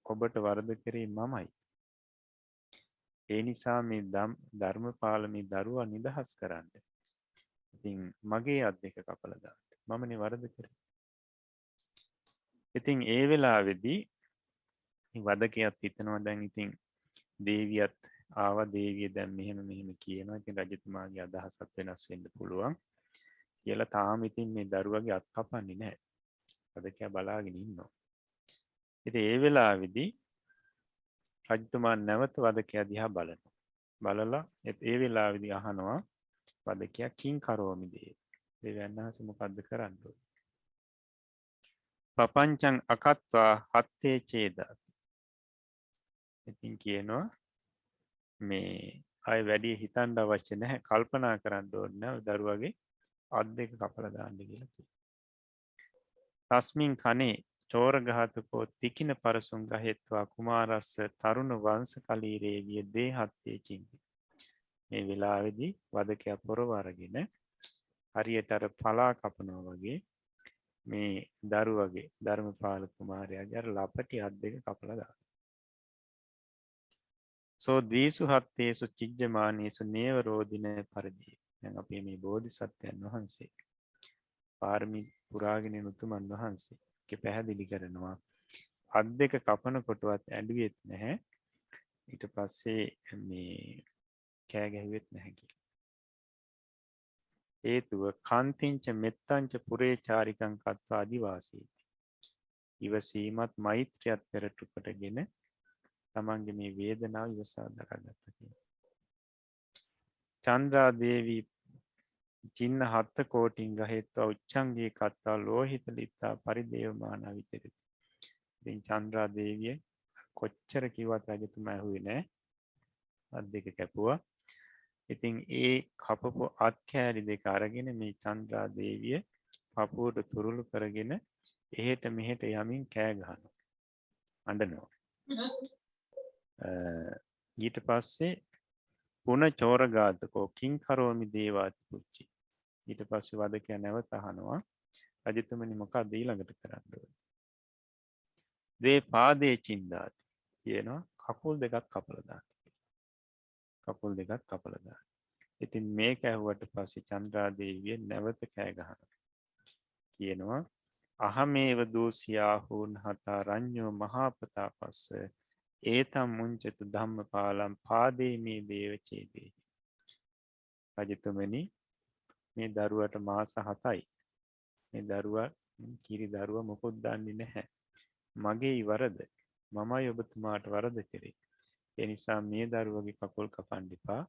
ඔබට වරද කරේ මමයි. ඒ නිසා මේ ධර්මපාල මේ දරුවා නිදහස් කරන්න. ඉතින් මගේ අත් දෙක කපලා දාන්න. මමනේ වරද කරේ. ඉතින් ඒ වෙලාවේදී වදකයාත් හිතනවා දැන් ඉතින් දේවියත් ආවා දේවිය දැන් මෙහෙම කියනවා. ඉතින් රජතුමාගේ අදහසත් වෙනස් වෙන්න පුළුවන් කියලා තාම ඉතින් මේ දරුවගේ අත් කපන්නේ නැහැ. වදකයා බලාගෙන ඉන්නවා. ඉතින් ඒ වෙලාවේදී රජතුමා නැවත වදකයා දිහා බලනවා. බලලා ඒ වෙලාවේදී අහනවා වදකයා කිං කරෝමි දේ. දෙවියන් වහන්සේ මොකද්ද කරන්න ඕනේ? පපංචං අකත්වා හත්තේ චේදාති. ඉතින් කියනවා මේ අය වැඩි හිතන්න අවශ්‍ය නැහැ, කල්පනා කරන්න ඕනේ නැහැ දරුවගේ අත් දෙක කපලා දාන්න කියලා කියනවා. තස්මින් කනේ චෝරඝාතකෝ තිකින පරසුන් ගහෙත්වා කුමාරස්ස තරුණ වංශ කලීරේවිය දේහත්තේ චින්ති. මේ වෙලාවේදී වදකයා පොරව අරගෙන හරියට අර පලා කපනවා වගේ මේ දරුවගේ ධර්මපාල කුමාරයාගේ අර ලපටි අත් දෙක කපලා දානවා. සෝ දීසු හත්තේසු චිජ්ජමානේසු නේව රෝධින පරිදි. දැන් අපි මේ බෝධිසත්වයන් වහන්සේ පාරමී පුරාගෙන යන උතුමන් වහන්සේ පැහැදිලි කරනවා අත් දෙක කපනකොටවත් ඇඬුවෙත් නැහැ, ඊට පස්සේ මේ කෑ ගැහුවෙත් නැහැ කියලා. හේතුව කාන්තිංච මෙත්තංච පුරේ චාරිකං කତ୍වා අදිවාසී. ඉවසීමත් මෛත්‍රියත් පෙරටු කොටගෙන තමන්ගේ මේ වේදනාව ඉවසා දරාගත්තා කියලා. චන්ද්‍රා දේවී චින්න හත්ත කෝටින් ගහෙත්වා උච්චංගේ කත්තා ලෝහිත ලිත්තා පරිදේවමානා විතරති. ඉතින් චන්ද්‍රා දේවිය කොච්චර කිව්වත් රජතුමා ඇහුවේ නැහැ. අත් දෙක කැපුවා. ඉතින් ඒ කපපු අත් කෑලි දෙක අරගෙන මේ චන්ද්‍රා දේවිය පපුවට තුරුළු කරගෙන එහෙට මෙහෙට යමින් කෑ ගහනවා, අඬනවා. ඊට පස්සේ පුන චෝරඝාතකෝ කිං කරෝමි දේවාති පුච්චි. ඊට පස්සේ වදකයා නැවත අහනවා රජතුමනි මොකක්ද ඊළඟට කරන්න ඕනේ? දේ පාදේ චින්දාති කියනවා කකුල් දෙකක් කපලා දාන්න. කකුල් දෙකක් කපලා දාන්න. ඉතින් මේක ඇහුවට පස්සේ චන්ද්‍රා දේවිය නැවත කෑ ගහනවා. කියනවා අහමේව දෝසියාහූන් හතා රඤ්ඤෝ මහාපතාපස්ස ඒතම් මුංචතු ධම්මපාලම් පාදේ මේ දේව චේදේ. රජතුමනි මේ දරුවට මාස 7යි. මේ දරුවා කිරි දරුවා මොකොත් දන්නේ නැහැ. මගේ වරද. මමයි ඔබතුමාට වරද කරේ. ඒ නිසා මේ දරුවගේ කකුල් කපන්න එපා.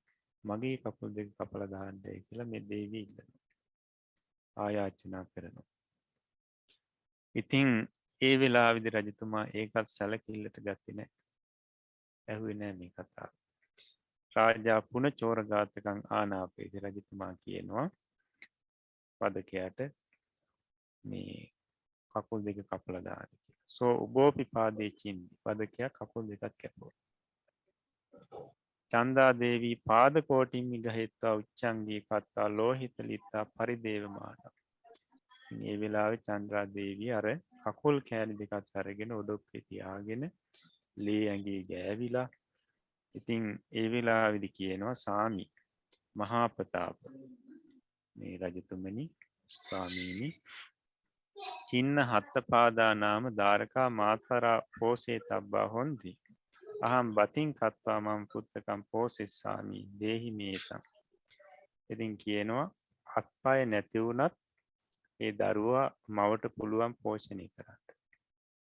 මගේ කකුල් දෙක කපලා දාන්නයි කියලා මේ දේවිය ඉල්ලනවා. ආයාචනා කරනවා. ඉතින් ඒ වෙලාවේදී රජතුමා ඒකත් සැලකිල්ලට ගත්තේ නැහැ. ඇහුවේ නැහැ මේ කතාව. රාජා පුන චෝරඝාතකං ආනාපේති. රජතුමා කියනවා වදකයාට මේ කකුල් දෙක කපලා දාන්න කියලා. සෝ උබෝපි පාදේ චින්දි. වදකයා කකුල් දෙකක් කැපුවා. චන්දා දේවී පාද කෝටිම්මි ගහෙත්වා උච්චංගී කත්තා ලෝහිත ලිත්තා පරිදේවමානා. මේ වෙලාවේ චන්ද්‍රා දේවිය අර කකුල් කෑලි දෙකක් අරගෙන ඔඩොක්කේ තියාගෙන ලේ ඇඟේ ගෑවිලා. ඉතින් ඒ වෙලාවේදී කියනවා සාමි මහා ප්‍රතාප මේ රජතුමනි ස්වාමීනි චින්න හත්තපාදා නාම ධාරකා මාතරා පෝසේ තබ්බා හොන්ති අහම් බතින් කත්වා මම පුත්තකම් පෝසෙස්සාමි දේහි මේතං. ඉතින් කියනවා අත්පය නැති වුණත් ඒ දරුවා මවට පුළුවන් පෝෂණය කරන්න.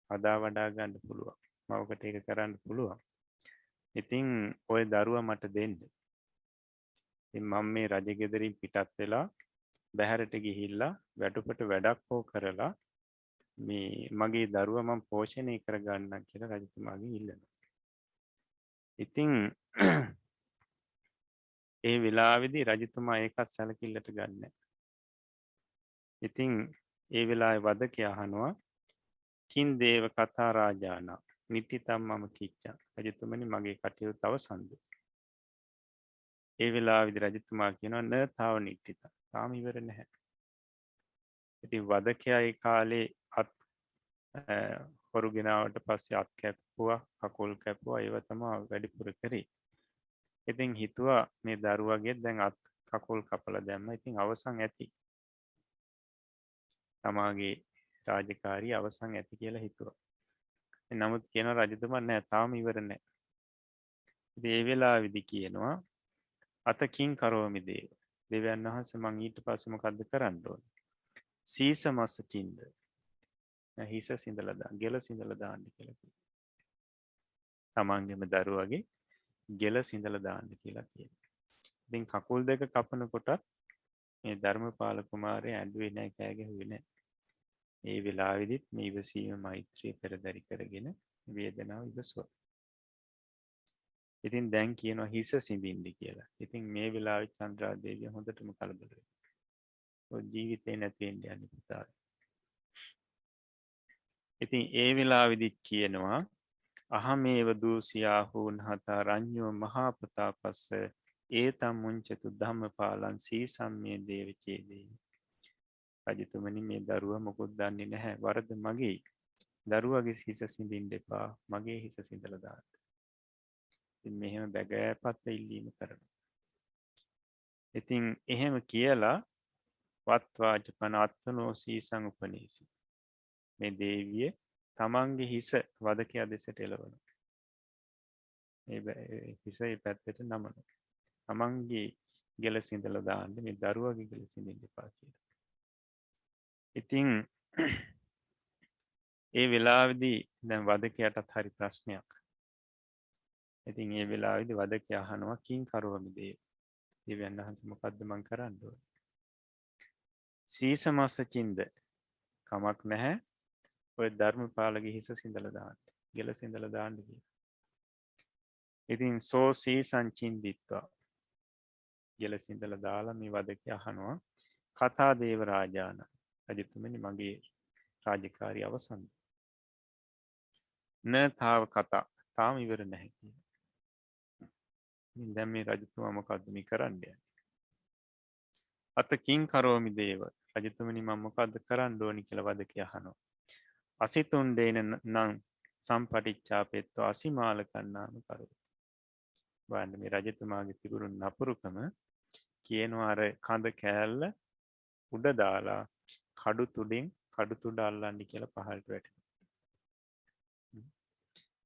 හදා වඩා ගන්න පුළුවන්. මවකට ඒක කරන්න පුළුවන්. ඉතින් ඔය දරුවා මට දෙන්න. ඉතින් මම මේ රජගෙදරින් පිටත් වෙලා බැහැරට ගිහිල්ලා වැටුපට වැඩක් හෝ කරලා මේ මගේ දරුවා මම පෝෂණය කරගන්නම් කියලා රජතුමාගෙන් ඉල්ලනවා. ඉතින් ඒ වෙලාවේදී රජතුමා ඒකත් සැලකිල්ලට ගන්නෑ. ඉතින් ඒ වෙලාවේ වදකයා අහනවා කින් දේව කතා රාජානා නිට්ටිතම් මම කිච්චා. රජතුමනි මගේ කටයුතු අවසන්ද? ඒ වෙලාවේදී රජතුමා කියනවා න තාව නිට්ටිත. තාම ඉවර නැහැ. ඉතින් වදකයා ඒ කාලේ අත් හොරු ගෙනාවට පස්සේ අත් කැපුවා, කකුල් කැපුවා, ඒව තමයි වැඩිපුර කරේ. ඉතින් හිතුවා මේ දරුවගේ දැන් අත් කකුල් කපලා දැම්ම. ඉතින් අවසන් ඇති. තමාගේ රාජකාරිය අවසන් ඇති කියලා හිතුවා. නමුත් කියන රජතුමා නෑ තාම ඉවර නෑ. ඉතින් ඒ වෙලාවේදී කියනවා අතකින් කරෝමි දේව. දෙවියන් වහන්සේ මං ඊට පස්සේ මොකද්ද කරන්න ඕනේ? සීස මස චින්ද. හිස සිඳලා දාන්න, ගෙල සිඳලා දාන්න කියලා කියනවා. තමන්ගේම දරුවගේ ගෙල සිඳලා දාන්න කියලා කියනවා. ඉතින් කකුල් දෙක කපනකොට මේ ධර්මපාල කුමාරයා ඇඬුවේ නැහැ, කෑ ගැහුවේ නැහැ. ඒ වෙලාවෙදිත් මේ ඉවසීම මෛත්‍රිය පෙරදරි කරගෙන වේදනාව ඉවසුවා. ඉතින් දැන් කියනවා හිස සිඳින්න කියලා. ඉතින් මේ වෙලාවේ චන්ද්‍රා දේවිය හොඳටම කලබල වෙනවා. ඔය ජීවිතේ නැති වෙන්න යන්නේ පුතා. ඉතින් ඒ වෙලාවෙදිත් කියනවා අහමේව දූසියා හූන්හතා රඤ්ඤෝ මහා ප්‍රතාපස්ස ඒතම් මුංචතු ධම්මපාලං සීසම්මේ දේවචේදී. රජතුමනි මේ දරුවා මොකුත් දන්නේ නැහැ. වරද මගේ. දරුවගේ හිස සිඳින්න එපා. මගේ හිස සිඳලා දාන්න. ඉතින් මෙහෙම බැගෑපත් ඉල්ලීම කරනවා. ඉතින් එහෙම කියලා වත්වාජපන අත්නෝ සීසං උපනීසි. මේ දේවිය තමන්ගේ හිස වදකයා දෙසට එළවන. හිසේ පැත්තට නමන. තමන්ගේ ගෙල සිඳලා දාන්න මේ දරුවගේ ගෙල සිඳින්න එපා කියලා. ඉතින් ඒ වෙලාවේදී දැන් වදකයාටත් හරි ප්‍රශ්නයක්. ඉතින් ඒ වෙලාවේදී වදකයා අහනවා කිං කරවමි දේව. දෙවියන් වහන්සේ මොකද්ද මං කරන්න ඕනේ? සීසමස්ස චින්ද කමක් නැහැ. ඔය ධර්මපාලගේ හිස සිඳලා දාන්න. ගෙල සිඳලා දාන්න කියලා. ඉතින් සෝ සීසං චින්දිත්වා ගෙල සිඳලා දාලා මේ වදකයා අහනවා කතා දේව රාජාන රජතුමනි මගේ රාජකාරිය අවසන්ද? න තාව කතා තාම ඉවර නැහැ කියලා. දැන් මේ රජතුමා මොකද්ද මේ කරන්න යන්නේ? අත කිං කරෝමි දේව රජතුමනි මම මොකද්ද කරන්න ඕනි කියලා වදකයා අහනවා. අසිතුන් දේන නම් සම්පටිච්ඡාපෙත්ව අසිමාල කන්නාම කරෝ. බලන්න මේ රජතුමාගේ තිබුණු නපුරුකම කියනවා අර කඳ කෑල්ල උඩ දාලා කඩු තුඩින් කඩු තුඩ අල්ලන්න කියලා පහළට වැටෙනවා.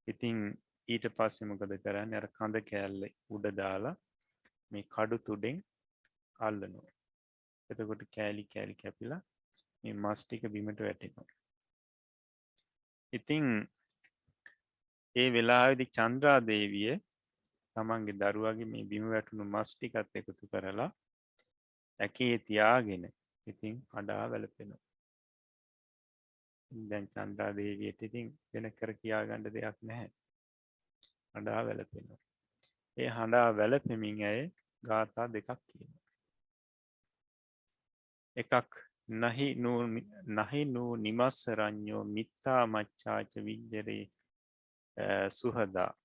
ඉතින් ඊට පස්සේ මොකද කරන්නේ? අර කඳ කෑල්ල උඩ දාලා මේ කඩු තුඩෙන් අල්ලනවා. එතකොට කෑලි කෑලි කැපිලා මේ මස් ටික බිමට වැටෙනවා. ඉතින් ඒ වෙලාවේදී චන්ද්‍රා දේවිය තමන්ගේ දරුවාගේ මේ බිම වැටුණු මස් ටිකත් එකතු කරලා ඇකේ තියාගෙන ඉතින් අඬා වැළපෙනවා. දැන් චන්ද්‍රා දේවියට ඉතින් වෙන කර කියා ගන්න දෙයක් නැහැ. අඬා වැළපෙනවා. ඒ හඬා වැළපෙමින් ඇය ගාථා දෙකක් කියනවා. එකක් නහි නූ නිමස්ස රඤ්ඤෝ මිත්තා මච්ඡාච විජ්ජරේ සුහදා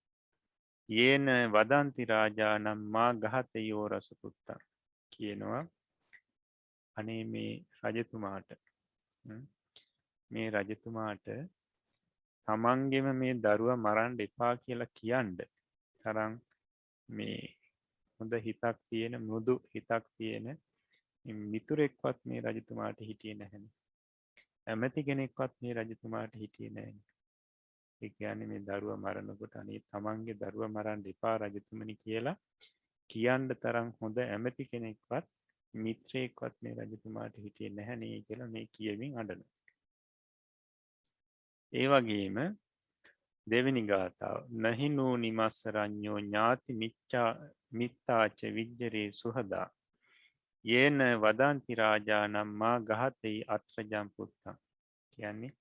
යේන වදන්ති රාජානම් මා ගහතයෝ රසපුත්තා කියනවා. අනේ මේ රජතුමාට තමන්ගෙම මේ දරුවා මරන්න එපා කියලා කියන්න තරම් මේ හොඳ හිතක් තියෙන මෘදු හිතක් තියෙන මිතුරෙක්වත් මේ රජතුමාට හිටියේ නැහැ. ඇමති කෙනෙක්වත් මේ රජතුමාට හිටියේ නැහැ. ඒ කියන්නේ මේ දරුවා මරනකොට අනේ තමන්ගේ දරුවා මරන්න එපා රජතුමනි කියලා කියන්න තරම් හොඳ ඇමති කෙනෙක්වත් මිත්‍රයෙක්වත් මේ රජතුමාට හිටියේ නැහැ නේ කියලා මේ කියමින් අඬනවා. ඒ වගේම දෙවෙනි ගාථාව නහිනෝ නිමස්ස රඤ්ඤෝ ඥාති මිත්තාච විජ්ජරේ සුහදා යේන වදන්ති රාජානම් මා ගහතේ අත්‍රජම් පුත්තා කියන්නේ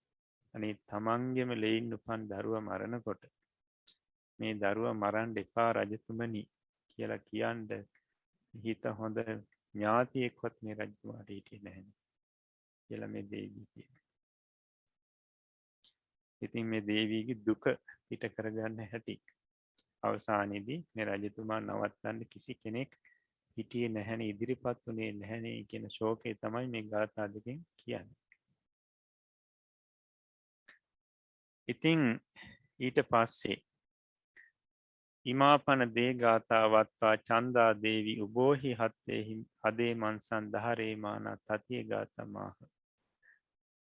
අනේ තමන්ගෙම ලෙයින් උපන් දරුවා මරනකොට මේ දරුවා මරන්න එපා රජතුමනි කියලා කියන්න හිත හොඳ ඥාතියෙක්වත් මේ රජතුමාට හිටියේ නැහැ කියලා මේ දේවී කියනවා. ඉතින් මේ දේවීගේ දුක පිට කරගන්න හැටි අවසානයේදී මේ රජතුමා නවත්තන්න කිසි කෙනෙක් හිටියේ නැහැනේ ඉදිරිපත් වුණේ නැහැනේ කියන ශෝකය තමයි මේ ගාථා දෙකෙන් කියන්නේ. ඉතින් ඊට පස්සේ ඉමාපන දේ ගාථාවත්වා චන්දා දේවි උබෝහි හත්තේහි අදේ මන්සන් දහරේ මානා තතිය ගාතමාහ.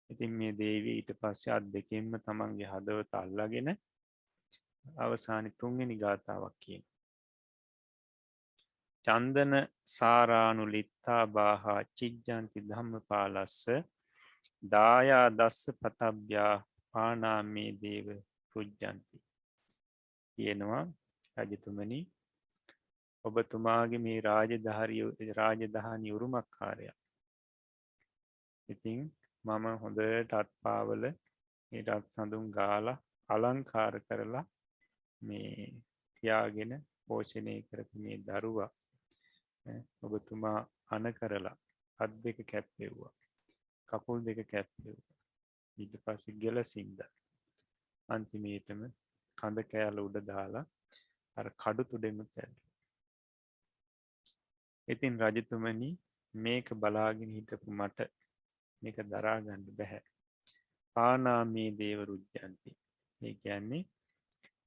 ඉතින් මේ දේවී ඊට පස්සේ අත් දෙකෙන්ම තමන්ගේ හදවත අල්ලාගෙන අවසානයේ තුන්වෙනි ගාථාවක් කියනවා. චන්දන සාරානුලිත්තා බාහා චිජ්ජන්ති ධම්මපාලස්ස දායා දස්ස පතබ්බ්‍යා පානාමේ දේව පුජ්ජන්ති කියනවා. රජතුමනි ඔබතුමාගේ මේ රාජධානි උරුමකාරයා. ඉතින් මම හොඳට අත්පාවල ඒ රත් සඳුන් ගාලා අලංකාර කරලා මේ තියාගෙන පෝෂණය කරපු මේ දරුවා ඔබතුමා අන කරලා අත් දෙක කැප්පෙව්වා. කකුල් දෙක කැප්පෙව්වා. ඊට පස්සේ ගෙලසින්ද අන්තිමේටම කඳ කෑල්ල උඩ දාලා අර කඩු තුඩෙම තැල්ලුවා. ඉතින් රජතුමනි මේක බලාගෙන හිටපු මට මේක දරා ගන්න බැහැ. පානාමේ දේව රුජ්ජන්ති. ඒ කියන්නේ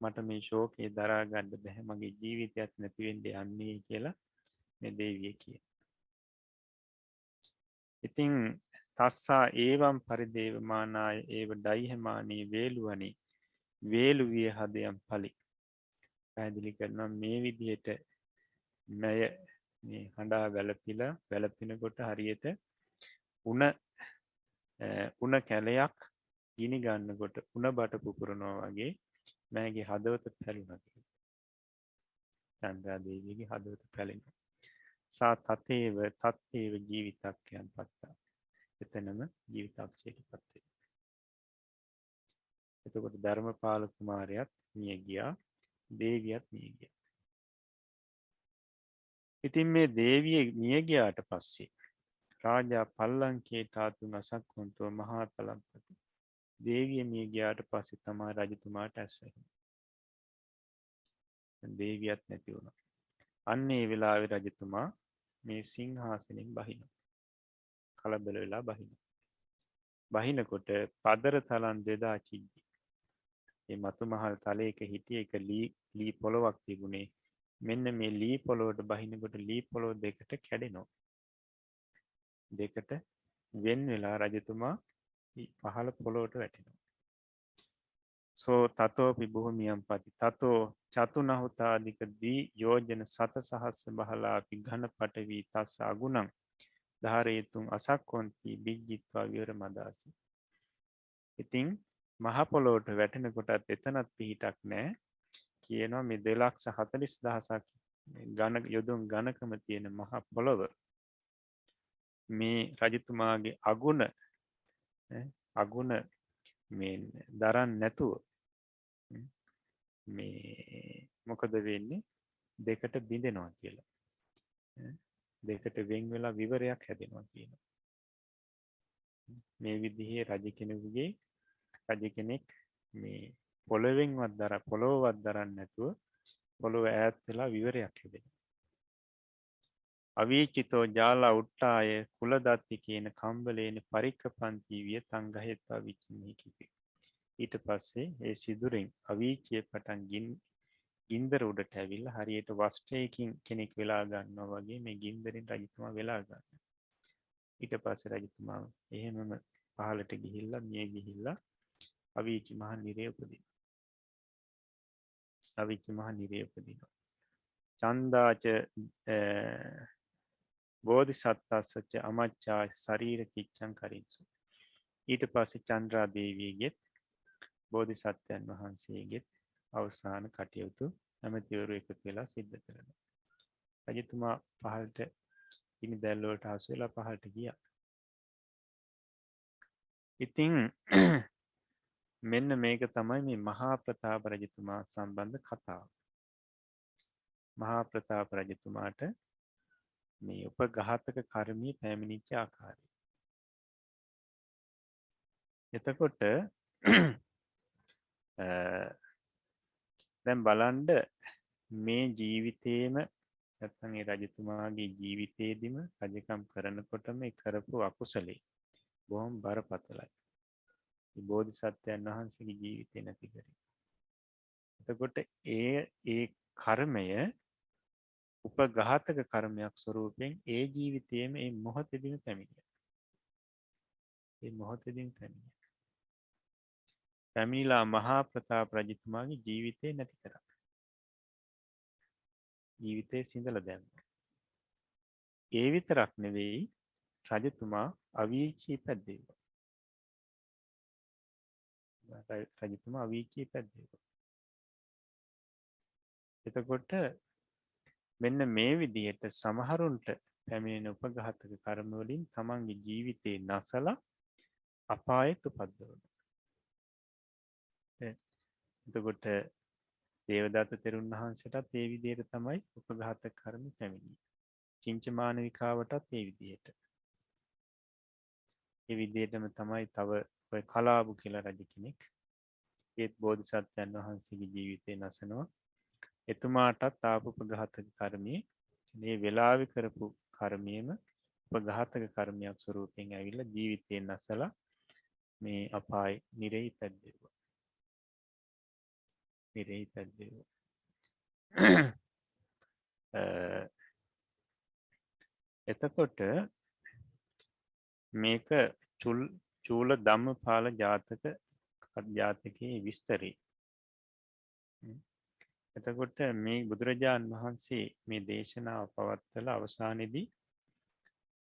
මට මේ ශෝකේ දරා ගන්න බැහැ. මගේ ජීවිතයක් නැති වෙන්න යන්නේ කියලා මේ දේවිය කියනවා. ඉතින් තස්සා ඒවම් පරිදේවමානාය ඒව ඩයිහමානී වේලුවනි වේලුවිය හදයම් පලි. පැහැදිලි කරනවා මේ විදිහට මැය මේ හඬා වැළපිනකොට හරියට උණ කැලයක් ගිනි ගන්නකොට උණ බට පුපුරනවා වගේ මෑගේ හදවත පැලුණා කියලා. චන්ද්‍රා දේවියගේ හදවත පැලෙනවා. සා තත්තේව ජීවිතක්කයන් පත්තා. එතනම ජීවිතක්ෂයට පත් වෙනවා. එතකොට ධර්මපාල කුමාරයාත් මිය ගියා. දේවියත් මිය ගියා. ඉතින් මේ දේවිය මිය ගියාට පස්සේ රාජා පල්ලංකේ තාතුන් අසක්කොන්තෝ මහා තලම්පති. දේවිය මිය ගියාට පස්සේ තමයි රජතුමාට ඇස් වැහුනේ. දේවියත් නැති වුණා. අන්න ඒ වෙලාවේ රජතුමා මේ සිංහාසනෙන් බහිනවා. කලබල වෙලා බහිනවා. බහිනකොට පදර තලන් 2000 චිජ්ජි. මේ මතු මහල් තලයක හිටිය එක ලී පොළොවක් තිබුණේ. මෙන්න මේ ලී පොළොවට බහිනකොට ලී පොළොව දෙකට කැඩෙනවා. දෙකට වෙන් වෙලා රජතුමා පහළ පොළොවට වැටෙනවා. සෝ තතෝපි භූමියම් පති තතෝ චතුනහුතාදික දී යෝජන සත සහස්ස බහලාපි ඝන පටවී තස්ස අගුණං ධාරේතුන් අසක්කොන්ති බිජ්ජිත්වා විවර මදාසි. ඉතින් මහ පොළොවට වැටෙනකොටත් එතනත් පිහිටක් නැහැ. කියනවා මේ 2,40,000ක් ඝන යොදුන් ඝනකම තියෙන මහ පොළොව මේ රජතුමාගේ අගුණ මේ දරන්න නැතුව මේ මොකද වෙන්නේ දෙකට බිඳෙනවා කියලා. දෙකට වෙන් වෙලා විවරයක් හැදෙනවා කියනවා. මේ විදිහේ රජ කෙනෙක් මේ පොළොවෙන්වත් පොළොවවත් දරන්න නැතුව පොළොව ඈත් වෙලා විවරයක් හැදෙනවා. අවීචිතෝ ජාලා උට්ටාය කුලදත්ති කියන කම්බලේන පරික්කපන්ති විය තංගහෙත්වා විචින්නේ කිවි. ඊට පස්සේ ඒ සිදුරෙන් අවීචිය පටන් ගින්දර උඩට ඇවිල්ලා හරියට වස්ත්‍රයකින් කෙනෙක් වෙලා ගන්නවා වගේ මේ ගින්දරෙන් රජතුමා වෙලා ගන්නවා. ඊට පස්සේ රජතුමා එහෙමම පහළට ගිහිල්ලා මිය ගිහිල්ලා අවීචි මහ නිරේ උපදිනවා. චන්දාච බෝධිසත්වස්සච අමච්චා ශරීර කිච්ඡං කරින්සු. ඊට පස්සේ චන්ද්‍රා දේවියගෙත් බෝධිසත්වයන් වහන්සේගෙත් අවසාන කටයුතු ඇමතිවරු එකතු වෙලා සිද්ධ කරනවා. රජතුමා පහළට ගිනි දැල් වලට හසු වෙලා පහළට ගියා. ඉතින් මෙන්න මේක තමයි මේ මහා ප්‍රතාප රජතුමා සම්බන්ධ කතාව. මහා ප්‍රතාප රජතුමාට මේ උපඝාතක කර්මී පැමිණිච්ච ආකාරය. එතකොට දැන් බලන්න මේ ජීවිතේම නැත්නම් ඒ රජතුමාගේ ජීවිතේදීම රජකම් කරනකොටම ඒ කරපු අකුසලේ බොහොම බරපතලයි. මේ බෝධිසත්වයන් වහන්සේගේ ජීවිතේ නැති කරේ. එතකොට ඒ කර්මය උපඝාතක කර්මයක් ස්වරූපයෙන් ඒ ජීවිතයේම ඒ මොහොතේදීම පැමිණියා. පැමිණිලා මහා ප්‍රතාප රජතුමාගේ ජීවිතේ නැති කරා. ජීවිතේ සිඳලා දැම්මා. ඒ විතරක් නෙවෙයි රජතුමා අවීචී පැද්දෙව්වා. එතකොට මෙන්න මේ විදිහට සමහරුන්ට පැමිණෙන උපඝාතක කර්ම වලින් තමන්ගේ ජීවිතේ නැසලා අපායෙත් උපද්දවන. එතකොට දේවදත්ත තෙරුන් වහන්සේටත් ඒ විදිහට තමයි උපඝාත කර්ම පැමිණි. චිංචමානවිකාවටත් ඒ විදිහට. ඒ විදිහටම තමයි තව ඔය කලාබු කියලා රජ කෙනෙක් ඒත් බෝධිසත්වයන් වහන්සේගේ ජීවිතය නසනවා. එතුමාටත් ආපු උපඝාතක කර්මයේ මේ වෙලාවෙ කරපු කර්මයේම උපඝාතක කර්මයක් ස්වරූපයෙන් ඇවිල්ලා ජීවිතයෙන් නැසලා මේ අපායි නිරේ ඉපැද්දෙව්වා. නිරේ ඉපැද්දෙව්වා. එතකොට මේක චූල ධම්මපාල ජාතකයේ විස්තරේ. එතකොට මේ බුදුරජාණන් වහන්සේ මේ දේශනාව පවත්වලා අවසානයේදී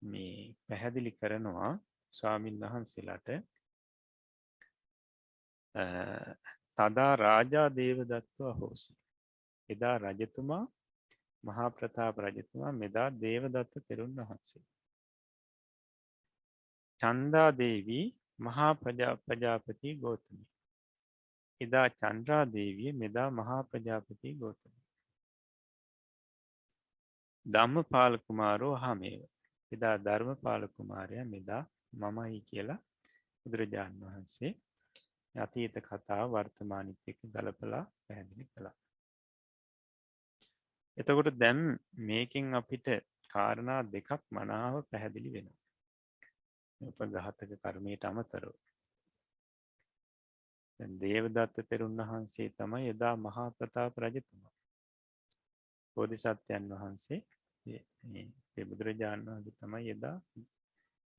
මේ පැහැදිලි කරනවා ස්වාමීන් වහන්සේලාට තදා රාජා දේවදත්තව හෝසි. එදා රජතුමා මහා ප්‍රතාප රජතුමා මෙදා දේවදත්ත තෙරුන් වහන්සේ. චන්දා දේවී මහා ප්‍රජාපති ගෝතමී. එදා චන්ද්‍රා දේවිය මෙදා මහා ප්‍රජාපති ගෝතමී. ධම්මපාල කුමාරෝ අහමේව. එදා ධර්මපාල කුමාරයා මෙදා මමයි කියලා බුදුරජාණන් වහන්සේ අතීත කතාව වර්තමානිත් එක්ක ගලපලා පැහැදිලි කළා. එතකොට දැන් මේකෙන් අපිට කාරණා දෙකක් මනාව පැහැදිලි වෙනවා. උපඝාතක කර්මයට අමතරව. දැන් දේවදත්ත තෙරුන් වහන්සේ තමයි එදා මහා ප්‍රතාප රජතුමා. බෝධිසත්වයන් වහන්සේ මේ බුදුරජාණන් වහන්සේ තමයි එදා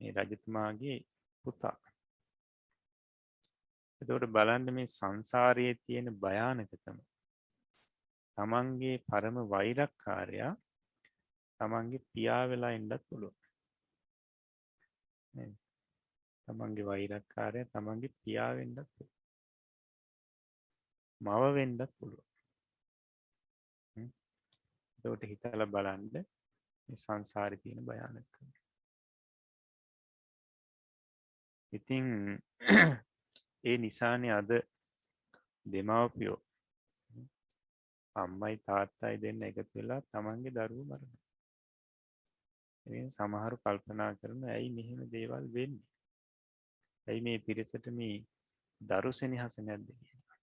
මේ රජතුමාගේ පුතා. එතකොට බලන්න මේ සංසාරයේ තියෙන භයානකතම. තමන්ගේ පරම වෛරක්කාරයා තමන්ගේ පියා වෙලා ඉන්නත් පුළුවන්. තමන්ගේ වෛරක්කාරයා තමන්ගේ පියා වෙන්නත් පුළුවන්. මව වෙන්නත් පුළුවන්. එතකොට හිතලා බලන්න මේ සංසාරේ තියෙන භයානකකම. ඉතින් ඒ නිසානේ අද දෙමව්පියෝ අම්මයි තාත්තයි දෙන්න එකතු වෙලා තමන්ගේ දරුවෝ මරනවා. ඉතින් සමහරු කල්පනා කරනවා ඇයි මෙහෙම දේවල් වෙන්නේ? ඇයි මේ පිරිසට මේ දරු සෙනෙහස නැද්ද කියලා.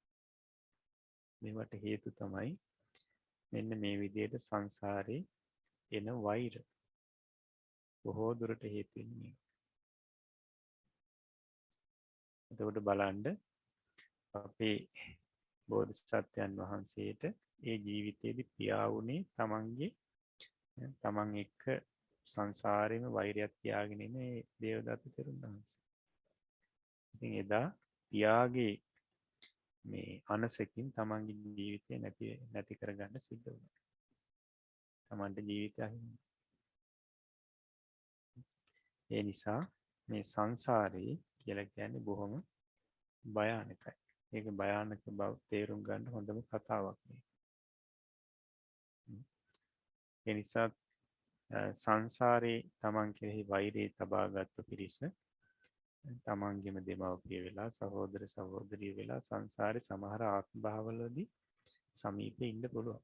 මේවට හේතු තමයි මෙන්න මේ විදිහට සංසාරේ එන වෛර. බොහෝ දුරට හේතු වෙන්නේ. එතකොට බලන්න අපේ බෝධිසත්වයන් වහන්සේට ඒ ජීවිතයේදී පියා වුණේ තමන් එක්ක සංසාරේම වෛරයක් තියාගෙන ඉන්න ඒ දේවදත්ත තෙරුන් වහන්සේ. ඉතින් එදා පියාගේ මේ අනසකින් තමන්ගේ ජීවිතය නැති කරගන්න සිද්ධ වුණා. තමන්ට ජීවිතය අහිමි. ඒ නිසා මේ සංසාරේ කියලා කියන්නේ බොහොම භයානකයි. ඒක භයානක බව තේරුම් ගන්න හොඳම කතාවක් මේ. ඒ නිසා සංසාරේ තමන් කෙරෙහි වෛරය තබාගත්තු පිරිස තමන්ගේම දෙමව්පිය වෙලා සහෝදර සහෝදරිය වෙලා සංසාරේ සමහර ආත්ම භාවවලදී සමීපේ ඉන්න පුළුවන්.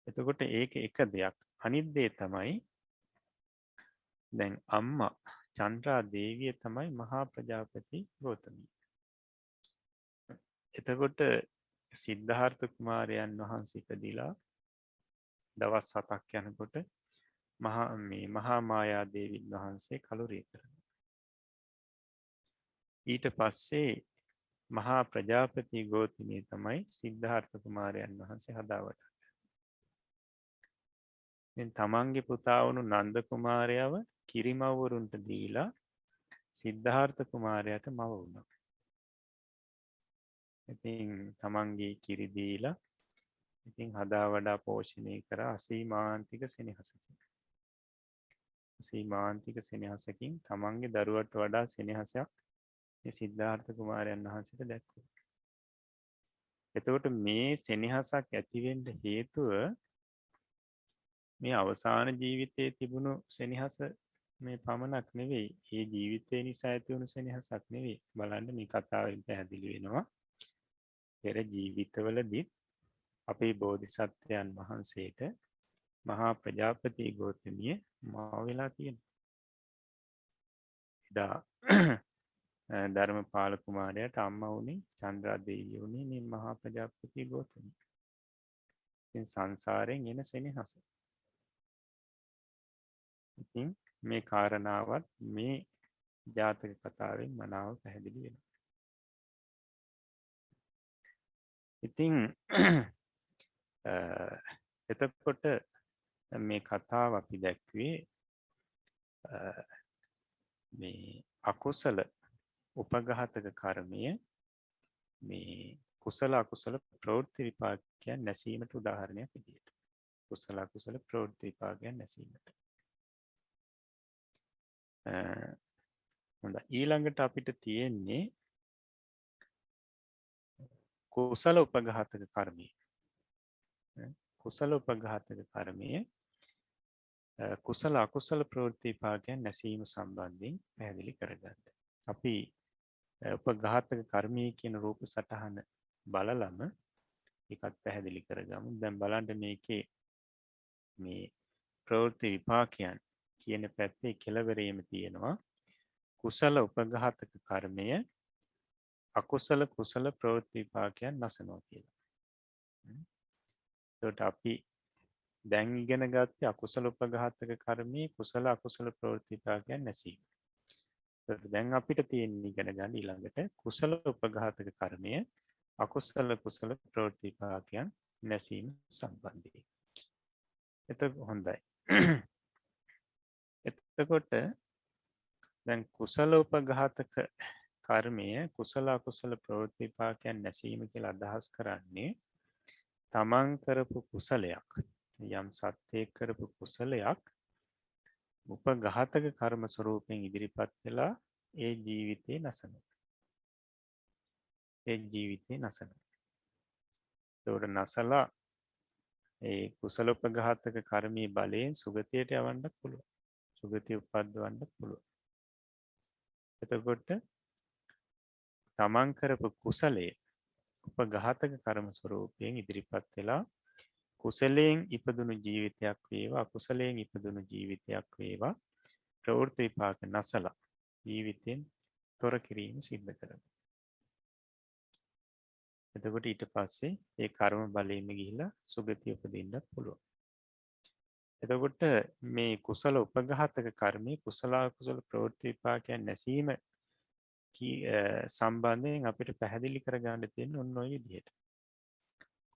එතකොට ඒක එක දෙයක්. අනිත් දේ තමයි දැන් අම්මා චන්ද්‍රා දේවිය තමයි මහා ප්‍රජාපති ගෝතමී. එතකොට සිද්ධාර්ථ කුමාරයන් වහන්සේ ඉපදිලා දවස් 7ක් යනකොට මහා මායා දේවීන් වහන්සේ කලුරිය කරනවා. ඊට පස්සේ මහා ප්‍රජාපති ගෝතමී තමයි සිද්ධාර්ථ කුමාරයන් වහන්සේ හදාවටන්නේ. දැන් තමන්ගේ පුතා වුණු නන්ද කුමාරයව කිරිමව්වරුන්ට දීලා සිද්ධාර්ථ කුමාරයාට මව වුණා. ඉතින් තමන්ගේ කිරි දීලා ඉතින් හදා වඩා පෝෂණය කර අසීමාන්තික සෙනෙහසකින්. අසීමාන්තික සෙනෙහසකින් තමන්ගේ දරුවට වඩා සෙනෙහසක් මේ සිද්ධාර්ථ කුමාරයන් වහන්සේට දැක්වුවා. එතකොට මේ සෙනෙහසක් ඇතිවෙන්න හේතුව මේ අවසාන ජීවිතයේ තිබුණු සෙනෙහස මේ පමණක් නෙවෙයි ඒ ජීවිතේ නිසා ඇති වුණු සෙනෙහසක් නෙවෙයි බලන්න මේ කතාවෙන් පැහැදිලි වෙනවා පෙර ජීවිතවලදී අපේ බෝධිසත්වයන් වහන්සේට මහා ප්‍රජාපති ගෝතමිය මව වෙලා තියෙනවා. එදා ධර්මපාල කුමාරයාට අම්මා වුණේ චන්ද්‍රා දේවිය වුණේ මේ මහා ප්‍රජාපති ගෝතමිය. ඉතින් සංසාරයෙන් එන සෙනෙහස. ඉතින් මේ කාරණාවත් මේ ජාතක කතාවෙන් මනාව පැහැදිලි වෙනවා. ඉතින් එතකොට මේ කතාව අපි දැක්වේ මේ අකුසල උපඝාතක කර්මය මේ කුසල අකුසල ප්‍රවෘත්ති විපාකයන් නැසීමට උදාහරණයක් විදියට. කුසල අකුසල ප්‍රවෘත්ති විපාකයන් නැසීමට. හොඳයි ඊළඟට අපිට තියෙන්නේ කුසල උපඝාතක කර්මය. කුසල උපඝාතක කර්මය කුසල අකුසල ප්‍රවෘත්ති විපාකයන් නැසීම සම්බන්ධයෙන් පැහැදිලි කරගන්න. අපි උපඝාතක කර්මය කියන රූප සටහන බලලම ඒකත් පැහැදිලි කරගමු. දැන් බලන්න මේකේ මේ ප්‍රවෘත්ති විපාකයන් කියන පැත්තේ කෙළවරේම තියෙනවා කුසල උපඝාතක කර්මය අකුසල කුසල ප්‍රවෘත්ති විපාකයන් නැසනවා කියලා. ඒකට අපි දැන් ඉගෙන ගත්තේ අකුසල උපඝාතක කර්මයේ කුසල අකුසල ප්‍රවෘත්ති විපාකයන් නැසීම. ඒකට දැන් අපිට තියෙන ඉගෙන ගන්න ඊළඟට කුසල උපඝාතක කර්මය අකුසල කුසල ප්‍රවෘත්ති විපාකයන් නැසීම සම්බන්ධයෙන්. එතකොට හොඳයි. එතකොට දැන් කුසල උපඝාතක කර්මය කුසල අකුසල ප්‍රවෘත්ති විපාකයන් නැසීම කියලා අදහස් කරන්නේ තමන් කරපු කුසලයක් යම් සත්‍යයක් කරපු කුසලයක් උපඝාතක කර්ම ස්වරූපයෙන් ඉදිරිපත් වෙලා ඒ ජීවිතේ නැසනවා. ඒ ජීවිතේ නැසනවා. ඒකට නැසලා ඒ කුසල උපඝාතක කර්මී බලයෙන් සුගතියට යවන්න පුළුවන්. සුගතිය උපද්දවන්න පුළුවන්. එතකොට තමන් කරපු කුසලයේ උපඝාතක කර්ම ස්වරූපයෙන් ඉදිරිපත් වෙලා කුසලයෙන් ඉපදුණු ජීවිතයක් වේවා අකුසලයෙන් ඉපදුණු ජීවිතයක් වේවා ප්‍රවෘත්ති විපාක නැසලා ජීවිතෙන් තොර කිරීම සිද්ධ කරනවා. එතකොට ඊට පස්සේ ඒ කර්ම බලයෙන්ම ගිහිලා සුගතිය උපදින්න පුළුවන්. එතකොට මේ කුසල උපඝාතක කර්මයේ කුසල අකුසල ප්‍රවෘත්ති විපාකයන් නැසීම සම්බන්ධයෙන් අපිට පැහැදිලි කරගන්න තියෙන ඔන්න ඔය විදිහට.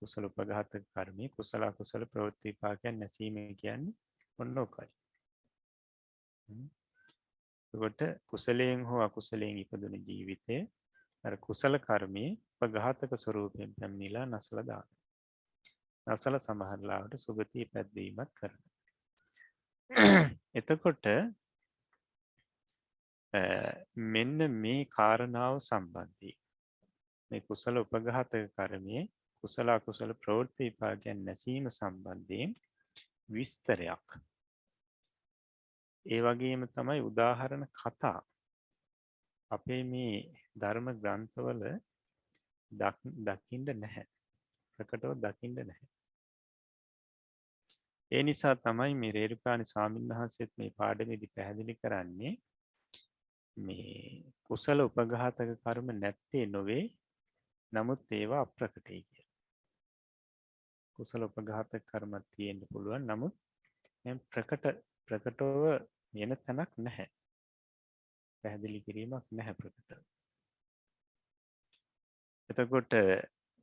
කුසල උපඝාතක කර්මයේ කුසල අකුසල ප්‍රවෘත්ති විපාකයන් නැසීම කියන්නේ ඔන්න ඔකයි. එතකොට කුසලයෙන් හෝ අකුසලයෙන් ඉපදුණු ජීවිතයේ අර කුසල කර්මයේ උපඝාතක ස්වරූපයෙන් පැමිණිලා නැසලා දානවා. නැසලා සමහර ලාවට සුගතිය පැද්දීමක් කරනවා. එතකොට මෙන්න මේ කාරණාව සම්බන්ධී මේ කුසල උපඝාතක කර්මයේ කුසල අකුසල ප්‍රවෘත්ති විපාකයන් නැසීම සම්බන්ධයෙන් විස්තරයක්. ඒ වගේම තමයි උදාහරණ කතා අපේ මේ ධර්ම ග්‍රන්ථවල දකින්න නැහැ. ප්‍රකටව දකින්න නැහැ. ඒ නිසා තමයි මේ රේරුකාණි ස්වාමීන් වහන්සේත් මේ පාඩමේදී පැහැදිලි කරන්නේ මේ කුසල උපඝාතක කර්ම නැත්තේ නොවේ නමුත් ඒවා අප්‍රකටයි කියලා. කුසල උපඝාතක කර්මත් තියෙන්න පුළුවන් නමුත් ප්‍රකටව වෙන තැනක් නැහැ. පැහැදිලි කිරීමක් නැහැ ප්‍රකටව. එතකොට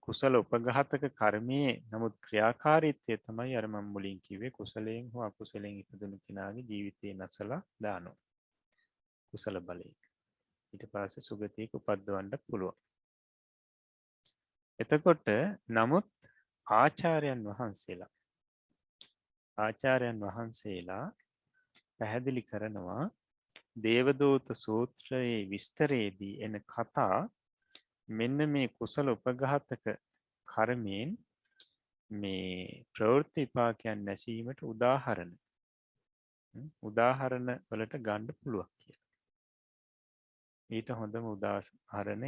කුසල උපඝාතක කර්මයේ නමුත් ක්‍රියාකාරීත්වය තමයි අර මම මුලින් කිව්වේ කුසලයෙන් හෝ අකුසලයෙන් ඉපදුණු කෙනාගේ ජීවිතේ නැසලා දානවා. කුසල බලයෙන්. ඊට පස්සේ සුගතියක උපද්දවන්න පුළුවන්. එතකොට නමුත් ආචාර්යයන් වහන්සේලා පැහැදිලි කරනවා දේවදූත සූත්‍රයේ විස්තරයේදී එන කතා මෙන්න මේ කුසල උපඝාතක කර්මයෙන් මේ ප්‍රවෘත්ති විපාකයන් නැසීමට උදාහරණ උදාහරණ වලට ගන්න පුළුවන් කියලා. ඊට හොඳම උදාහරණ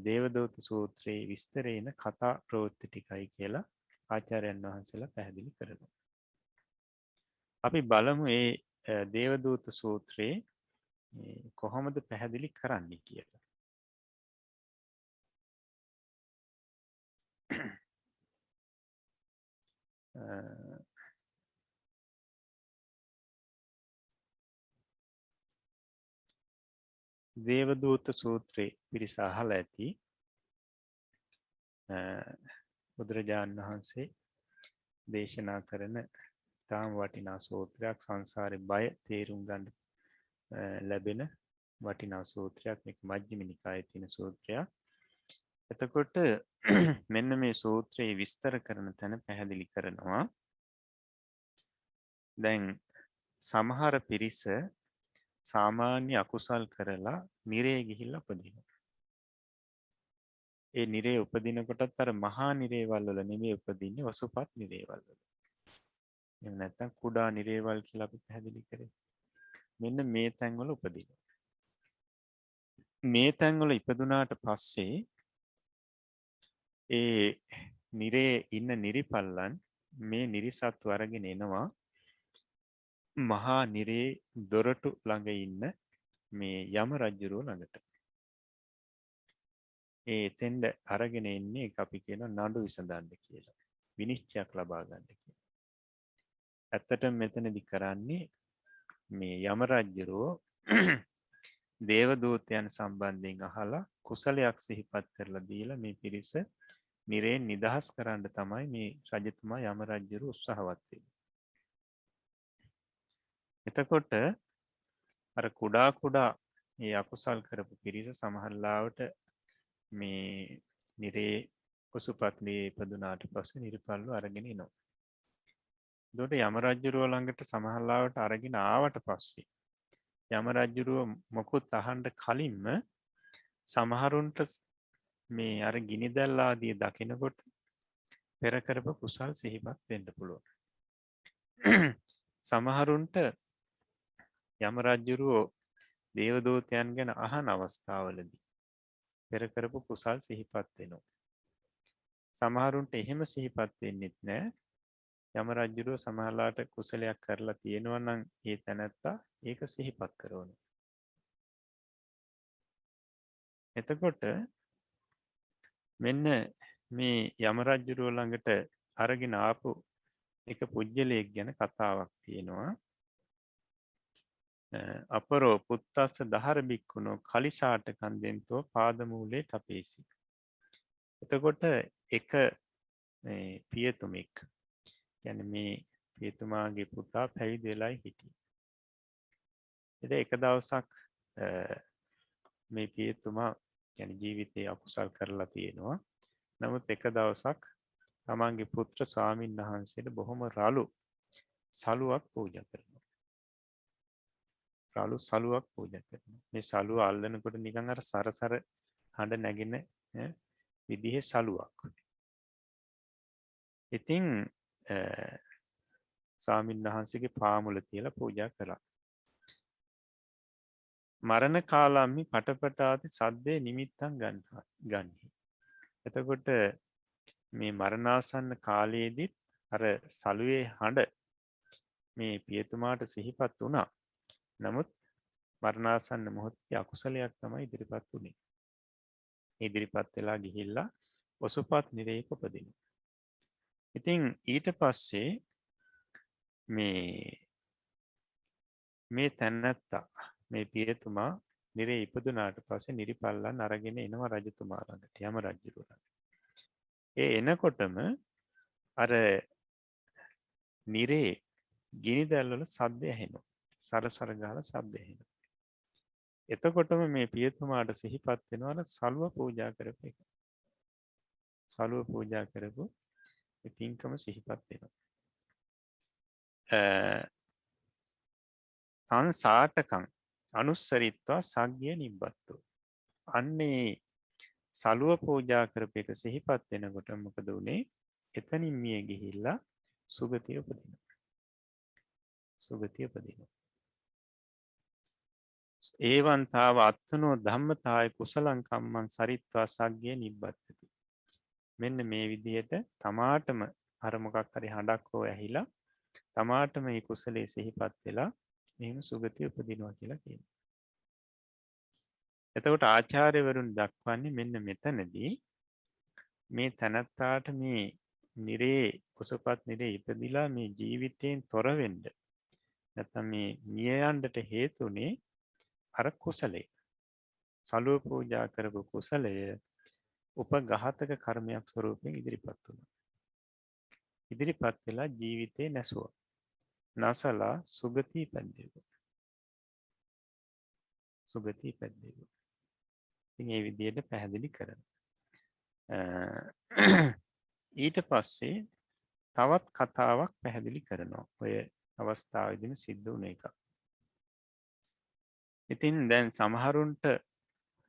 දේවදූත සූත්‍රයේ විස්තරේන කතා ප්‍රවෘත්ති ටිකයි කියලා ආචාර්යයන් වහන්සේලා පැහැදිලි කරනවා. අපි බලමු දේවදූත සූත්‍රයේ කොහොමද පැහැදිලි කරන්නේ කියලා. දේවදූත සූත්‍රයේ පිරිස අහලා ඇති බුදුරජාණන් වහන්සේ දේශනා කරන තාම වටිනා සූත්‍රයක් සංසාරේ බය තේරුම් ගන්න ලැබෙන වටිනා සූත්‍රයක් මේක මජ්ක්‍ධිම නිකායේ තියෙන සූත්‍රයක්. එතකොට මෙන්න මේ සූත්‍රයේ විස්තර කරන තැන පැහැදිලි කරනවා. දැන් සමහර පිරිස සාමාන්‍ය අකුසල් කරලා නිරේ ගිහිල්ලා උපදිනවා. ඒ නිරේ උපදිනකොටත් අර මහා නිරේවල් වල නෙමෙයි උපදින්නේ වසුපත් නිරේවල් වල. එහෙම නැත්නම් කුඩා නිරේවල් කියලා අපි පැහැදිලි කරේ. මෙන්න මේ තැන්වල උපදිනවා. මේ තැන්වල ඉපදුනාට පස්සේ ඒ නිරේ ඉන්න නිරිපල්ලන් මේ නිරිසත්තු අරගෙන එනවා මහා නිරේ දොරටු ළඟ ඉන්න මේ යම රජුරුව ළඟට. එතෙන්ද අරගෙන එන්නේ අපි කියන නඩු විසඳන්න කියලා. විනිශ්චයක් ලබා ගන්න කියලා. ඇත්තටම මෙතනදි කරන්නේ මේ යම රජුරුව දේවදූතයන් සම්බන්ධයෙන් අහලා කුසලයක් සිහිපත් කරලා දීලා මේ පිරිස නිරේන් නිදහස් කරන්න තමයි මේ රජතුමා යම රජුරුව උත්සාහවත් වෙන්නේ. එතකොට අර කුඩා මේ අකුසල් කරපු පිරිස සමහරලාවට මේ නිරේ කුසුපත්ලේ ඉපදුනාට පස්සේ නිර්පල්ව අරගෙන එනවා. එතකොට යම රජුරුව ළඟට සමහරලාවට අරගෙන ආවට පස්සේ යම රජුරුව මොකුත් අහන්න කලින්ම සමහරුන්ට මේ අර ගිනිදැල් ආදී දකිනකොට පෙර කරපු කුසල් සිහිපත් වෙන්න පුළුවන්. සමහරුන්ට යම රජුරුව දේවදූතයන් ගැන අහන අවස්ථාවලදී පෙර කරපු කුසල් සිහිපත් වෙනවා. සමහරුන්ට එහෙම සිහිපත් වෙන්නෙත් නෑ. යම රජුරුව සමහරලාට කුසලයක් කරලා තියෙනවා නම් ඒ තැනැත්තා ඒක සිහිපත් කරනවා. එතකොට මෙන්න මේ යම රජුරුව ළඟට අරගෙන ආපු එක පුජ්‍යලයක් ගැන කතාවක් තියෙනවා. අපරෝ පුත්තස්ස දහර බික්කුණෝ කලිසාට කන්දෙන්තෝ පාදමූලේ තපේසි. එතකොට එක පියතුමෙක් ගැන මේ පියතුමාගේ පුතා පැවිදි වෙලායි හිටියේ. එද එක දවසක් මේ පියතුමා ගැන ජීවිතයේ අකුසල් කරලා තියෙනවා. නමුත් එක දවසක් තමන්ගේ පුත්‍ර ස්වාමීන් වහන්සේට බොහොම රළු සලුවක් පූජා කරනවා. රළු සලුවක් පූජා කරනවා. මේ සලුව අල්ලනකොට නිකන් අර සරසර හඬ නැගෙන විදිහේ සලුවක්. ඉතින් ස්වාමීන් වහන්සේගේ පාමුල තියලා පූජා කළා. මරණ කාලම්හි පටපටාති සද්දේ නිමිත්තන් ගන්හි. එතකොට මේ මරණාසන්න කාලයේදීත් අර සලුවේ හඬ මේ පියතුමාට සිහිපත් වුණා. නමුත් මරණාසන්න මොහොතේ අකුසලයක් තමයි ඉදිරිපත් වුණේ. ඉදිරිපත් වෙලා ගිහිල්ලා ඔසුපත් නිරේක උපදිනවා. ඉතින් ඊට පස්සේ මේ තැනැත්තා මේ පියතුමා නිරේ ඉපදුනාට පස්සේ නිරිපල්ලන් අරගෙන එනවා රජතුමා ළඟට යම රජුරුව ළඟට. එනකොටම අර නිරේ ගිනිදැල් වල ශබ්ද ඇහෙනවා. සරසර ගාලා ශබ්ද ඇහෙනවා. එතකොටම මේ පියතුමාට සිහිපත් වෙනවා සලුව පූජා කරපු එක. සලුව පූජා කරපු පින්කම සිහිපත් වෙනවා. තන් සාටකං අනුස්සරිත්වා සග්ගය නිබ්බත්තු. අන්නේ සලුව පූජා කරපු එක සිහිපත් වෙනකොට මොකද උනේ? එතනින් මිය ගිහිල්ලා සුගතිය උපදිනවා. සුගතිය උපදිනවා. ඒවන්තාව අත්තනෝ ධම්මතාය කුසලං කම්මං සරිත්වා සග්ගේ නිබ්බත්ති. මෙන්න මේ විදිහට තමාටම අර මොකක් හරි හඬක් හෝ ඇහිලා තමාටම මේ කුසලයේ සිහිපත් වෙලා එහෙම සුගතිය උපදිනවා කියලා කියනවා. එතකොට ආචාර්යවරුන් දක්වන්නේ මෙන්න මෙතනදී මේ තනත්තාට මේ නිරේ කුසපත් නිරේ ඉපදිලා මේ ජීවිතයෙන් තොර වෙන්න නැත්නම් මේ මිය යන්නට හේතුනේ අර කුසලය. සලුව පූජා කරපු කුසලය උපඝාතක කර්මයක් ස්වරූපයෙන් ඉදිරිපත් වුණා. ඉදිරිපත් වෙලා ජීවිතේ නැසුවා. නැසලා සුගති පැද්දෙව්වා. සුගති පැද්දෙව්වා. ඉතින් මේ විදිහට පැහැදිලි කරනවා. ඊට පස්සේ තවත් කතාවක් පැහැදිලි කරනවා. ඔය අවස්ථාවේදීම සිද්ධ වුණ එක. ඉතින් දැන් සමහරුන්ට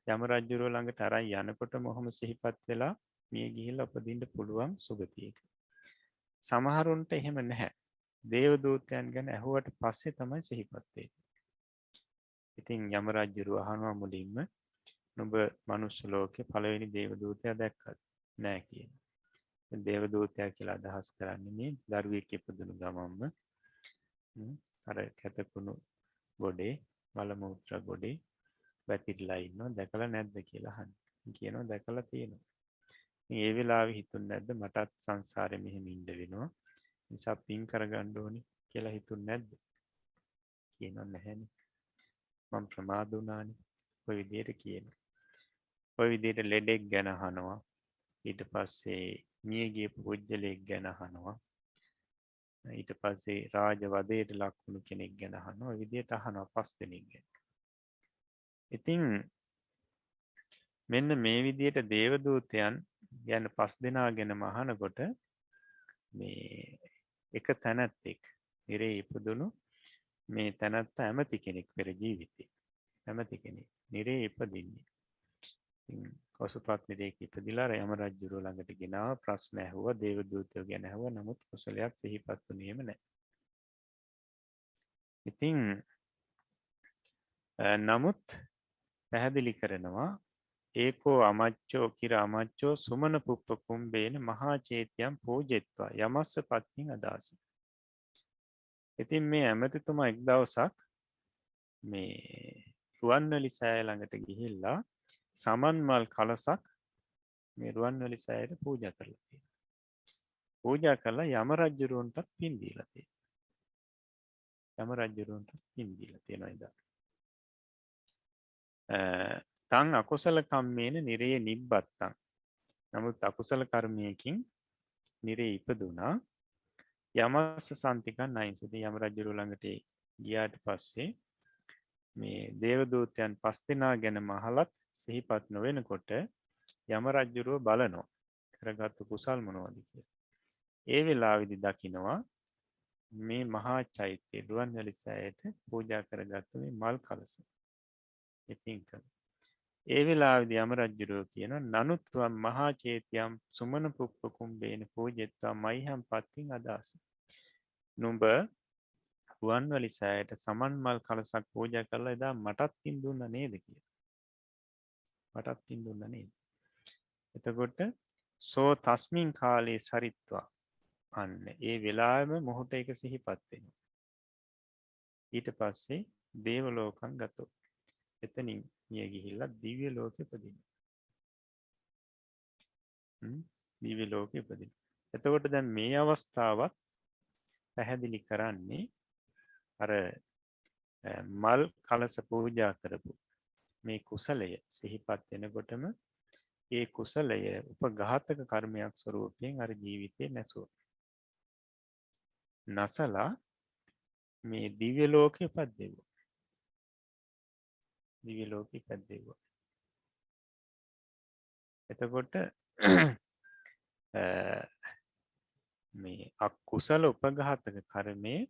යම රජුරුව ළඟට අරන් යනකොට මොහොම සිහිපත් වෙලා මිය ගිහිල්ලා උපදින්න පුළුවන් සුගතියක. සමහරුන්ට එහෙම නැහැ. දේවදූතයන් ගැන ඇහුවට පස්සේ තමයි සිහිපත් වෙන්නේ. ඉතින් යම රජුරුව අහනවා මුලින්ම නුඹ මනුස්ස ලෝකේ පළවෙනි දේවදූතයා දැක්කද? නෑ කියනවා. දේවදූතයා කියලා අදහස් කරන්නේ මේ දරුවෙක් ඉපදුණු ගමන්ම අර කැතකුණු ගොඩේ මල මූත්‍රා ගොඩේ වැතිරිලා ඉන්නවා දැකලා නැද්ද කියලා අහන්නේ. කියනවා දැකලා තියෙනවා. ඉතින් ඒ වෙලාවේ හිතුන්නේ නැද්ද මටත් සංසාරේ මෙහෙම ඉන්න වෙනවා. නිසා පින් කරගන්න ඕනි කියලා හිතුන්නේ නැද්ද? කියනවා නැහැනේ. මම ප්‍රමාද වුණානේ. ඔය විදිහට කියනවා. ඔය විදිහට ලෙඩෙක් ගැන අහනවා. ඊට පස්සේ මියගිය පුජ්‍යලෙක් ගැන අහනවා. ඊට පස්සේ රාජ වදයට ලක් වුණු කෙනෙක් ගැන අහනවා. ඔය විදිහට අහනවා 5 දෙනෙක් ගැන. ඉතින් මෙන්න මේ විදිහට දේවදූතයන් ගැන 5 දෙනා ගැනම අහනකොට මේ එක තැනැත්තෙක් නිරේ ඉපදුණු මේ තැනැත්තා ඇමති කෙනෙක් පෙර ජීවිතේ. ඇමති කෙනෙක් නිරේ ඉපදින්නේ. කොසපත් නිරේක ඉපදිලා යම රජුරුව ළඟට ගෙනාව ප්‍රශ්න ඇහුවා දේවදූතයෝ ගැන ඇහුවා නමුත් කුසලයක් සිහිපත් වුණේම නැහැ. ඉතින් නමුත් පැහැදිලි කරනවා ඒකෝ අමච්චෝ කිර අමච්චෝ සුමන පුප්ප කුම්බේන මහා චේතියම් පූජෙත්වා යමස්ස පත්තින් අදාසි. ඉතින් මේ ඇමතිතුමා එක් දවසක් මේ රුවන්වැලි සෑය ළඟට ගිහිල්ලා සමන් මල් කලසක් මේ රුවන්වැලි සෑයට පූජා කරලා තියෙනවා. පූජා කරලා යම රජුරුවන්ටත් පින් දීලා තියෙනවා. යම රජුරුවන්ටත් පින් දීලා තියෙනවා ඉතින්. තං අකුසල කම්මේන නිරේ නිබ්බත්තං. නමුත් අකුසල කර්මයකින් නිරේ ඉපදුනා. යමස්ස සන්තිකන් අයින්සති යම රජුරුව ළඟට ගියාට පස්සේ මේ දේවදූතයන් 5 දෙනා ගැන මහලත් සිහිපත් නොවෙනකොට යම රජුරුව බලනවා කරගත්තු කුසල් මොනවද කියලා. ඒ වෙලාවේදී දකිනවා මේ මහා චෛත්‍ය රුවන්වැලි සෑයට පූජා කරගත්තු මේ මල් කලස. ඉතින් ඒ වෙලාවේදී යම රජුරුව කියනවා නනුත්වම් මහා චේතියම් සුමන පුප්ප කුම්බේන පූජෙත්වා මයිහම් පත්තින් අදාස. නුඹ රුවන්වැලි සෑයට සමන් මල් කලසක් පූජා කරලා එදා මටත් පින් දුන්නා නේද කියලා. මටත් පින් දුන්නා නේද? එතකොට සෝ තස්මින් කාලේ සරිත්වා අන්න ඒ වෙලාවෙම මොහොත එක සිහිපත් වෙනවා. ඊට පස්සේ දේව ලෝකං ගතෝ. එතනින් මිය ගිහිල්ලා දිව්‍ය ලෝකෙ උපදිනවා. දිව්‍ය ලෝකෙ උපදිනවා. එතකොට දැන් මේ අවස්ථාවත් පැහැදිලි කරන්නේ අර මල් කලස පූජා කරපු මේ කුසලය සිහිපත් වෙනකොටම ඒ කුසලය උපඝාතක කර්මයක් ස්වරූපයෙන් අර ජීවිතේ නැසුවා. නැසලා මේ දිව්‍ය ලෝකෙ ඉපදෙව්වා. දිව්‍ය ලෝකෙ ඉපදෙව්වා. එතකොට මේ අකුසල උපඝාතක කර්මයේ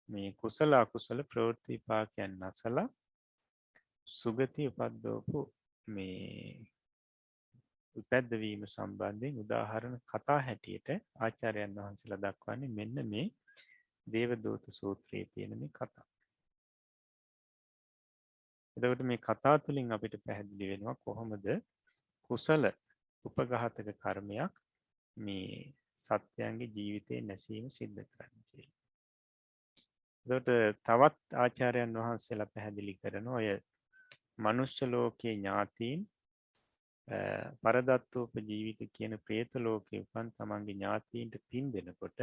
මේ කුසල අකුසල ප්‍රවෘත්ති විපාකයන් නැසලා සුගති උපද්දවපු මේ උපැද්දවීම සම්බන්ධයෙන් උදාහරණ කතා හැටියට ආචාර්යයන් වහන්සේලා දක්වන්නේ මෙන්න මේ දේවදූත සූත්‍රයේ තියෙන මේ කතා. එතකොට මේ කතා තුළින් අපිට පැහැදිලි වෙනවා කොහොමද කුසල උපඝාතක කර්මයක් මේ සත්‍යයන්ගේ ජීවිතේ නැසීම සිද්ධ කරන්නේ කියලා. එතකොට තවත් ආචාර්යයන් වහන්සේලා පැහැදිලි කරන ඔය මනුෂ්‍ය ලෝකයේ ඥාතීන් පරදත්තෝප ජීවිත කියන പ്രേත ලෝකයේ උපන් තමන්ගේ ඥාතීන්ට පින් දෙනකොට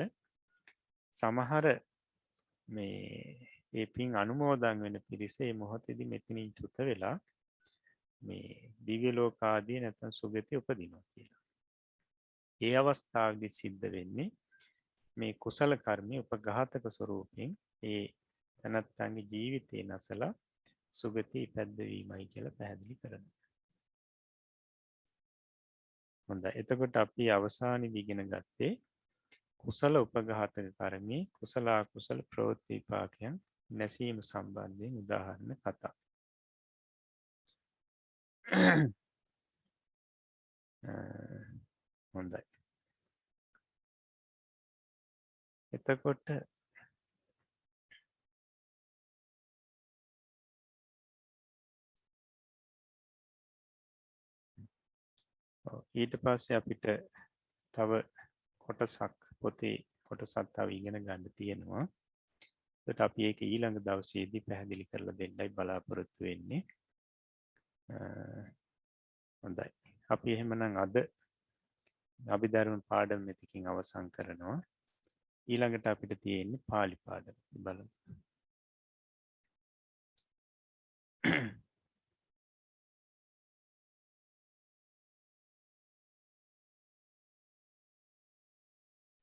සමහර මේ පින් අනුමෝදන් වෙන පිරිස මේ මොහොතේදී මෙතනින් චුත වෙලා මේ දිව්‍ය ලෝක ආදී නැත්නම් සුගතිය උපදිනවා කියලා. ඒ අවස්ථාවේදී සිද්ධ වෙන්නේ මේ කුසල කර්මයේ උපඝාතක ස්වરૂපයෙන් ඒ තනත්තන්ගේ ජීවිතේ නැසලා සුගතිය ඉපැද්දවීමයි කියලා පැහැදිලි කරනවා. හොඳයි. එතකොට අපි අවසානයේදී ඉගෙන ගත්තේ කුසල උපඝාතක කර්මයේ කුසල අකුසල ප්‍රවෘත්ති විපාකයන් නැසීම සම්බන්ධයෙන් උදාහරණ කතා. හොඳයි. එතකොට ඊට පස්සේ අපිට තව කොටසක් පොතේ කොටසක් තව ඉගෙන ගන්න තියෙනවා. ඒකට අපි ඒක ඊළඟ දවසේදී පැහැදිලි කරලා දෙන්නයි බලාපොරොත්තු වෙන්නේ. හොඳයි. අපි එහෙමනම් අද අභිධර්ම පාඩම මෙතකින් අවසන් කරනවා. ඊළඟට අපිට තියෙන්නේ පාලි පාඩම බලමු.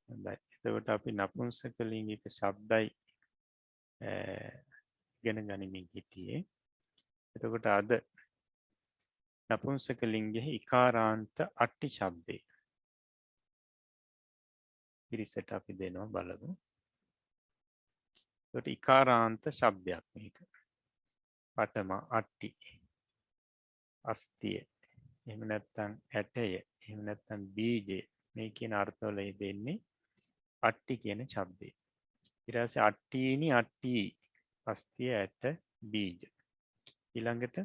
හොඳයි. එතකොට අපි නපුංසක ලිංගික ශබ්දයි ඉගෙන ගනිමින් හිටියේ. එතකොට අද නපුංසක ලිංගයේ ඉකාරාන්ත අට්ටි ශබ්දේ පිරිසට අපි දෙනවා බලමු. එතකොට ඉකාරාන්ත ශබ්දයක් මේක. පඨම අට්ටි අස්තිය එහෙම නැත්නම් ඇටය එහෙම නැත්නම් බීජය මේ කියන අර්ථවල දෙන්නේ අට්ටි කියන ශබ්දේ. ඊට පස්සේ අට්ටීනි අට්ටි අස්තිය ඇට බීජ. ඊළඟට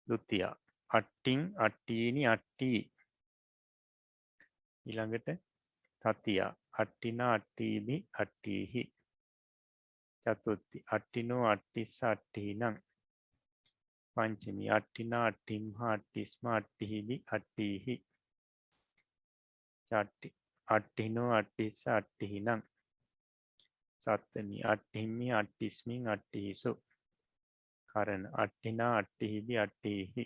ဒုတိယ අට්ටින් අට්ටීනි අට්ටි. ඊළඟට තතිය අට්ටිනා අට්ටීමි අට්ටීහි. චතුර්ථි අට්ටිනෝ අට්ටිස්ස අට්ටීනං. පංචමි අට්ටිනා අට්ටිම්හා අට්ටිස්ම අට්ටිහිමි අට්ටීහි. षष्ठी अट्ठिनो अट्टिस्स अट्टिहिनं. सप्तमी अट्ठिम्मि अट्टिस्मिन् अट्टिहिसु. करण अट्ठिना अट्टिहिबि अट्टिहि.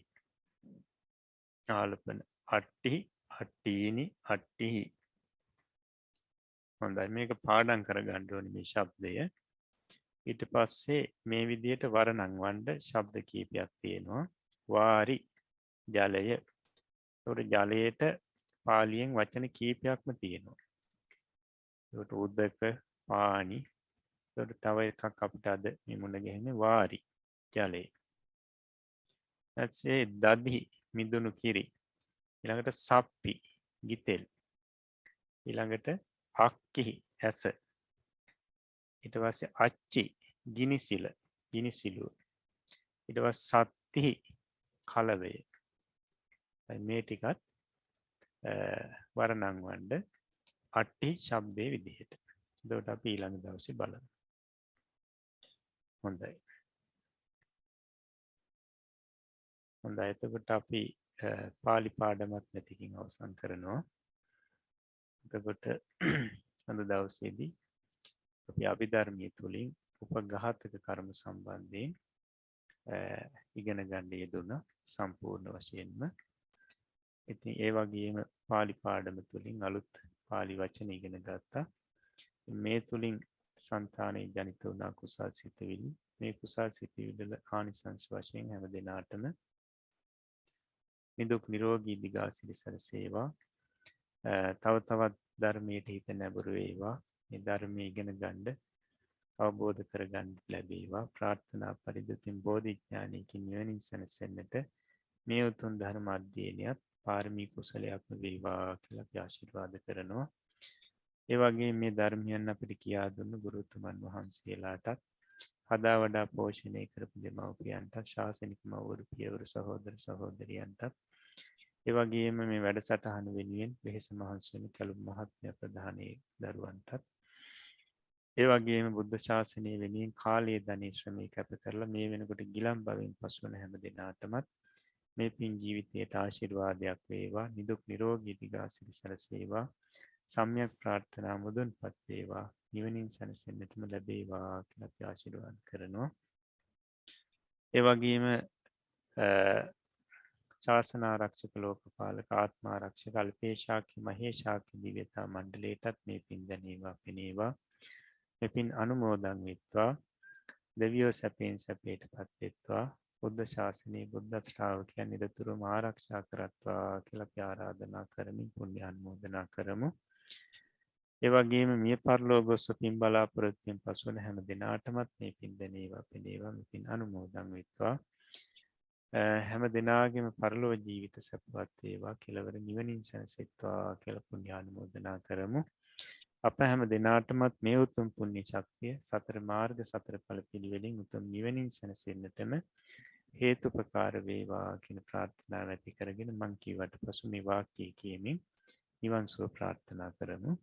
ආලපන අට්ටි අට්ටීනි අට්ටිහි. හොඳයි මේක පාඩම් කරගන්න ඕනේ මේ ශබ්දය. ඊට පස්සේ මේ විදිහට වර්ණම් වණ්ඩ ශබ්ද කීපයක් තියෙනවා. වාරි ජලය. ඒකට ජලයට පාලියෙන් වචන කීපයක්ම තියෙනවා. ඒකට උදක පානි. ඒකට තව එකක් අපිට අද මේ මුණ ගැහෙන්නේ වාරි ජලය. ඊටසේ දදි මිදුණු කිරි. ඊළඟට සප්පි ගිතෙල්. ඊළඟට අක්කි ඇස. ඊට පස්සේ අච්චි ගිනිසිල ගිනිසිලුව. ඊට පස්සේ සත්ති කලවය. මේ ටිකත් වර්ණම් වණ්ඩ අට්ටි ශබ්දයේ විදිහට. එතකොට අපි ඊළඟ දවසේ බලමු. හොඳයි. හොඳයි එතකොට අපි පාලි පාඩමත් මෙතකින් අවසන් කරනවා. එතකොට අද දවසේදී අපි අභිධර්මයේ තුලින් උපඝාතක කර්ම සම්බන්ධයෙන් ඉගෙන ගන්න යෙදුණා සම්පූර්ණ වශයෙන්ම. ඉතින් ඒ වගේම පාලි පාඩම තුලින් අලුත් පාලි වචන ඉගෙන ගත්තා. මේ තුලින් సంతානයේ ජනිත වුණා කුසල් සිතවිලි. මේ කුසල් සිතවිලි වල ආනිසංස වශයෙන් හැම දිනාටම නිදුක් නිරෝගී දිගාසිරි සැලසේවා. තව තවත් ධර්මයට හිත නැඹුරු වේවා. මේ ධර්මයේ ඉගෙන ගන්න අවබෝධ කරගන්න ලැබේවා. ප්‍රාර්ථනා පරිදුතින් බෝධිඥානයකින් නිවනින් සැනසෙන්නට මේ උතුම් ධර්ම අධ්‍යයනයත් පාරමී කුසලයක්ම වේවා කියලා අපි ආශිර්වාද කරනවා. ඒ වගේ මේ ධර්මයන් අපිට කියා දුන්න ගුරුතුමන් වහන්සේලාටත් හදා වඩා පෝෂණය කරපු දෙමව්පියන්ටත් ශාසනික මව්වරු පියවරු සහෝදර සහෝදරියන්ටත් ඒ වගේම මේ වැඩසටහන වෙනුවෙන් වෙහෙස මහන්සි වෙන කැලුම් මහත්මයා ප්‍රධානී දරුවන්ටත් ඒ වගේම බුද්ධ ශාසනය වෙනුවෙන් කාලයේ ධනය ශ්‍රමය කැප කරලා මේ වෙනකොට ගිලන් බවින් පසුවන හැම දෙනාටමත් මේ පින් ජීවිතයට ආශිර්වාදයක් වේවා නිදුක් නිරෝගී දිගාසිරි සැලසේවා සම්‍යක් ප්‍රාර්ථනා මුදුන්පත් වේවා නිවනින් සැනසෙන්නටම ලැබේවා කියලා අපි ආශිර්වාද කරනවා. ඒ වගේම ශාසනාරක්ෂක ලෝකපාලක ආත්මාරක්ෂක අල්පේශාක්‍ය මහේශාක්‍ය දිව්‍යතා මණ්ඩලයටත් මේ පින් දැනේවා පෙනේවා මේ පින් අනුමෝදන් වෙත්වා දෙවියෝ සැපෙන් සැපයට පත් වෙත්වා බුද්ධ ශාසනයේ බුද්ධ ශ්‍රාවකයන් නිරතුරුවම ආරක්ෂා කරත්වා කියලා අපි ආරාධනා කරමින් පුණ්‍ය අනුමෝදනා කරමු. ඒ වගේම මිය පරලෝ ගොස් පින් බලාපොරොත්තුෙන් පසුවන හැම දිනාටමත් මේ පින් දැනේවා පෙනේවා මේ පින් අනුමෝදන් වෙත්වා. හැම දිනාගෙම පරලෝ ජීවිත සැපවත් වේවා කෙලවර නිවනින් සැනසෙත්වා කියලා පුණ්‍ය අනුමෝදනා කරමු. අප හැම දිනාටමත් මේ උතුම් පුණ්‍ය ශක්තිය සතර මාර්ග සතර ඵල පිළිවෙලින් උතුම් නිවනින් සැනසෙන්නටම හේතුපකාර වේවා කියන ප්‍රාර්ථනාව ඇති කරගෙන මං කීවට පසු මේ වාක්‍යය කියමින් නිවන් සුව ප්‍රාර්ථනා කරමු.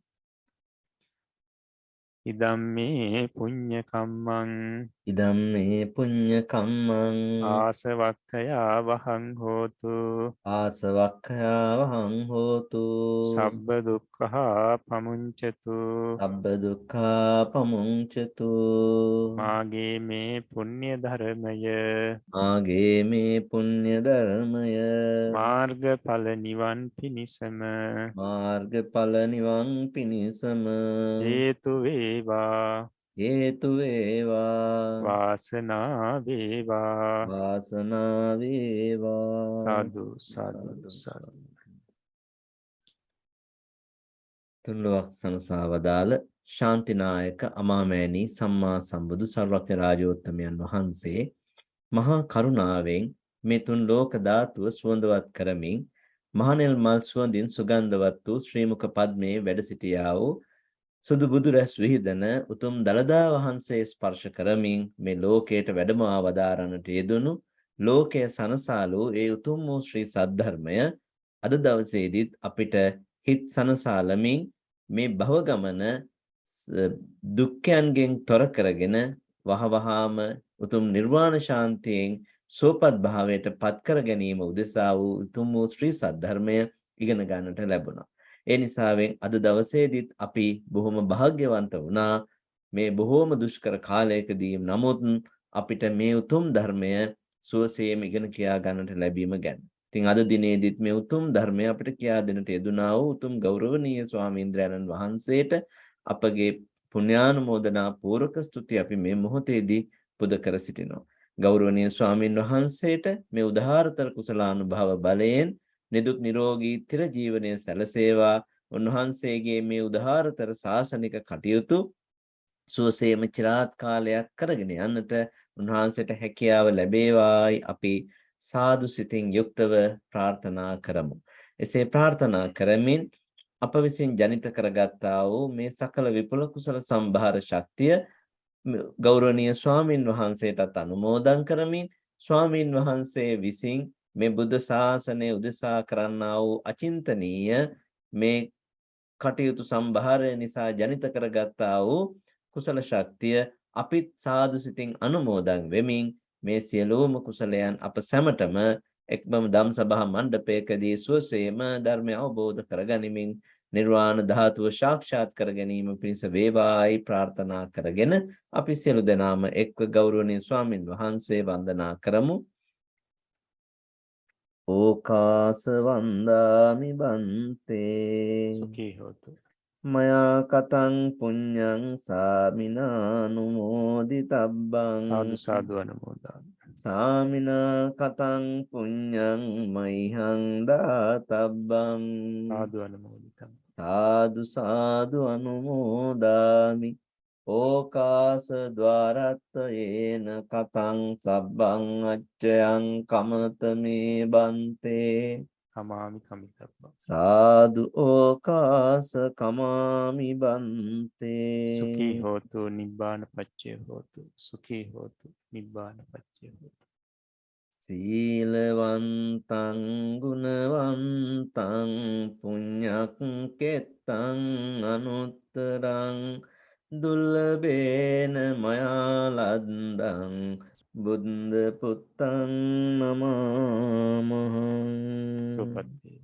ඉදම්මේ පුඤ්ඤ කම්මං ඉදම්මේ පුඤ්ඤ කම්මං ආසවක්ඛයා වහං හෝතු ආසවක්ඛයා වහං හෝතු සබ්බ දුක්ඛා පමුංචතු සබ්බ දුක්ඛා පමුංචතු මාගේ මේ පුණ්‍ය ධර්මය මාගේ මේ පුණ්‍ය ධර්මය මාර්ගඵල නිවන් පිණිසම මාර්ගඵල නිවන් පිණිසම හේතු වේවා හේතු වේවා වාසනාව වේවා වාසනාව වේවා සාදු සාදු සාදු. තුන්ලොවක් සනසවදාල ශාන්තිනායක අමාමෑණී සම්මා සම්බුදු සර්වඥ රාජෝත්තමයන් වහන්සේ මහා කරුණාවෙන් මේ තුන් ලෝක ධාතුව සුවඳවත් කරමින් මහනෙල් මල් සුවඳින් සුගන්ධවත් වූ ශ්‍රී මුඛ පද්මේ වැඩ සිටියා වූ සුදු බුදු රැස් විහිදෙන උතුම් දළදා වහන්සේ ස්පර්ශ කරමින් මේ ලෝකයට වැඩම වදාරන්නට යෙදුණු ලෝකය සනසාලු ඒ උතුම් වූ ශ්‍රී සද්ධර්මය අද දවසේදීත් අපිට හිත් සනසාලමින් මේ භව ගමන දුක්ඛයන්ගෙන් තොර කරගෙන වහවහාම උතුම් නිර්වාණ ශාන්තියෙන් සෝපත් භාවයට පත් කර ගැනීම උදෙසා වූ උතුම් වූ ශ්‍රී සද්ධර්මය ඉගෙන ගන්නට ලැබුණා. ඒ නිසාවෙන් අද දවසේදීත් අපි බොහොම වාග්යවන්ත වුණා මේ බොහොම දුෂ්කර කාලයකදී නමුත් අපිට මේ උතුම් ධර්මය සුවසේම ඉගෙන කියා ගන්නට ලැබීම ගැන. ඉතින් අද දිනේදීත් මේ උතුම් ධර්මය අපිට කියා දෙන්නට යෙදුනා වූ උතුම් ගෞරවනීය ස්වාමීන්ද්‍රයන්න් වහන්සේට අපගේ පුණ්‍යානුමෝදනා පූර්වක ස්තුති අපි මේ මොහොතේදී පුද කර සිටිනවා. ගෞරවනීය ස්වාමීන් වහන්සේට මේ උදාාරතර කුසලානුභව බලයෙන් නිදුක් නිරෝගී තිර ජීවනයේ සැලසේවා. උන්වහන්සේගේ මේ උදාාරතර ශාසනික කටයුතු සුවසේම চিරාත් කාලයක් කරගෙන යන්නට උන්වහන්සේට හැකියාව ලැබේවායි අපි සාදු සිතින් යුක්තව ප්‍රාර්ථනා කරමු. එසේ ප්‍රාර්ථනා කරමින් අප විසින් ජනිත කරගත්තා වූ මේ සකල විපුල කුසල සම්භාර ශක්තිය ගෞරවනීය ස්වාමින් වහන්සේටත් අනුමෝදන් කරමින් ස්වාමින් වහන්සේ විසින් මේ බුද්ධ ශාසනය උදෙසා කරන්නා වූ අචින්තනීය මේ කටයුතු සම්භාරය නිසා ජනිත කරගත්තා වූ කුසල ශක්තිය අපිත් සාදු සිතින් අනුමෝදන් වෙමින් මේ සියලුම කුසලයන් අප සැමටම එක්බම ධම් සභා මණ්ඩපයකදී සුවසේම ධර්මය අවබෝධ කරගනිමින් නිර්වාණ ධාතුව සාක්ෂාත් කර ගැනීම පිණිස වේවායි ප්‍රාර්ථනා කරගෙන අපි සියලු දෙනාම එක්ව ගෞරවනීය ස්වාමින් වහන්සේ වන්දනා කරමු. ඕකාස වන්දාමි බන්තේ සුඛී හෝතු. මයා කතං පුඤ්ඤං සාමිනානුමෝදිතබ්බං සාදු සාදු අනුමෝදන්. සාමිනා කතං පුඤ්ඤං මයිහං දාතබ්බං සාදු අනුමෝදිතම්. සාදු සාදු අනුමෝදාමි. ඕකාස ద్వාරත්තයේන කතං සබ්බං අච්චයං කමතමේ බන්තේ කමාමි කමිතබ්බං. සාදු ඕකාස කමාමි බන්තේ. සුඛී හෝතු නිබ්බාන පච්චය හෝතු. සුඛී හෝතු නිබ්බාන පච්චය හෝතු. සීලවන්තං ගුණවන්තං පුඤ්ඤක්කෙත්තං අනුත්තරං දුල්ලභේන මයා ලද්දං බුද්ධ පුත්තං නමාමහං. සුවපත් වේ.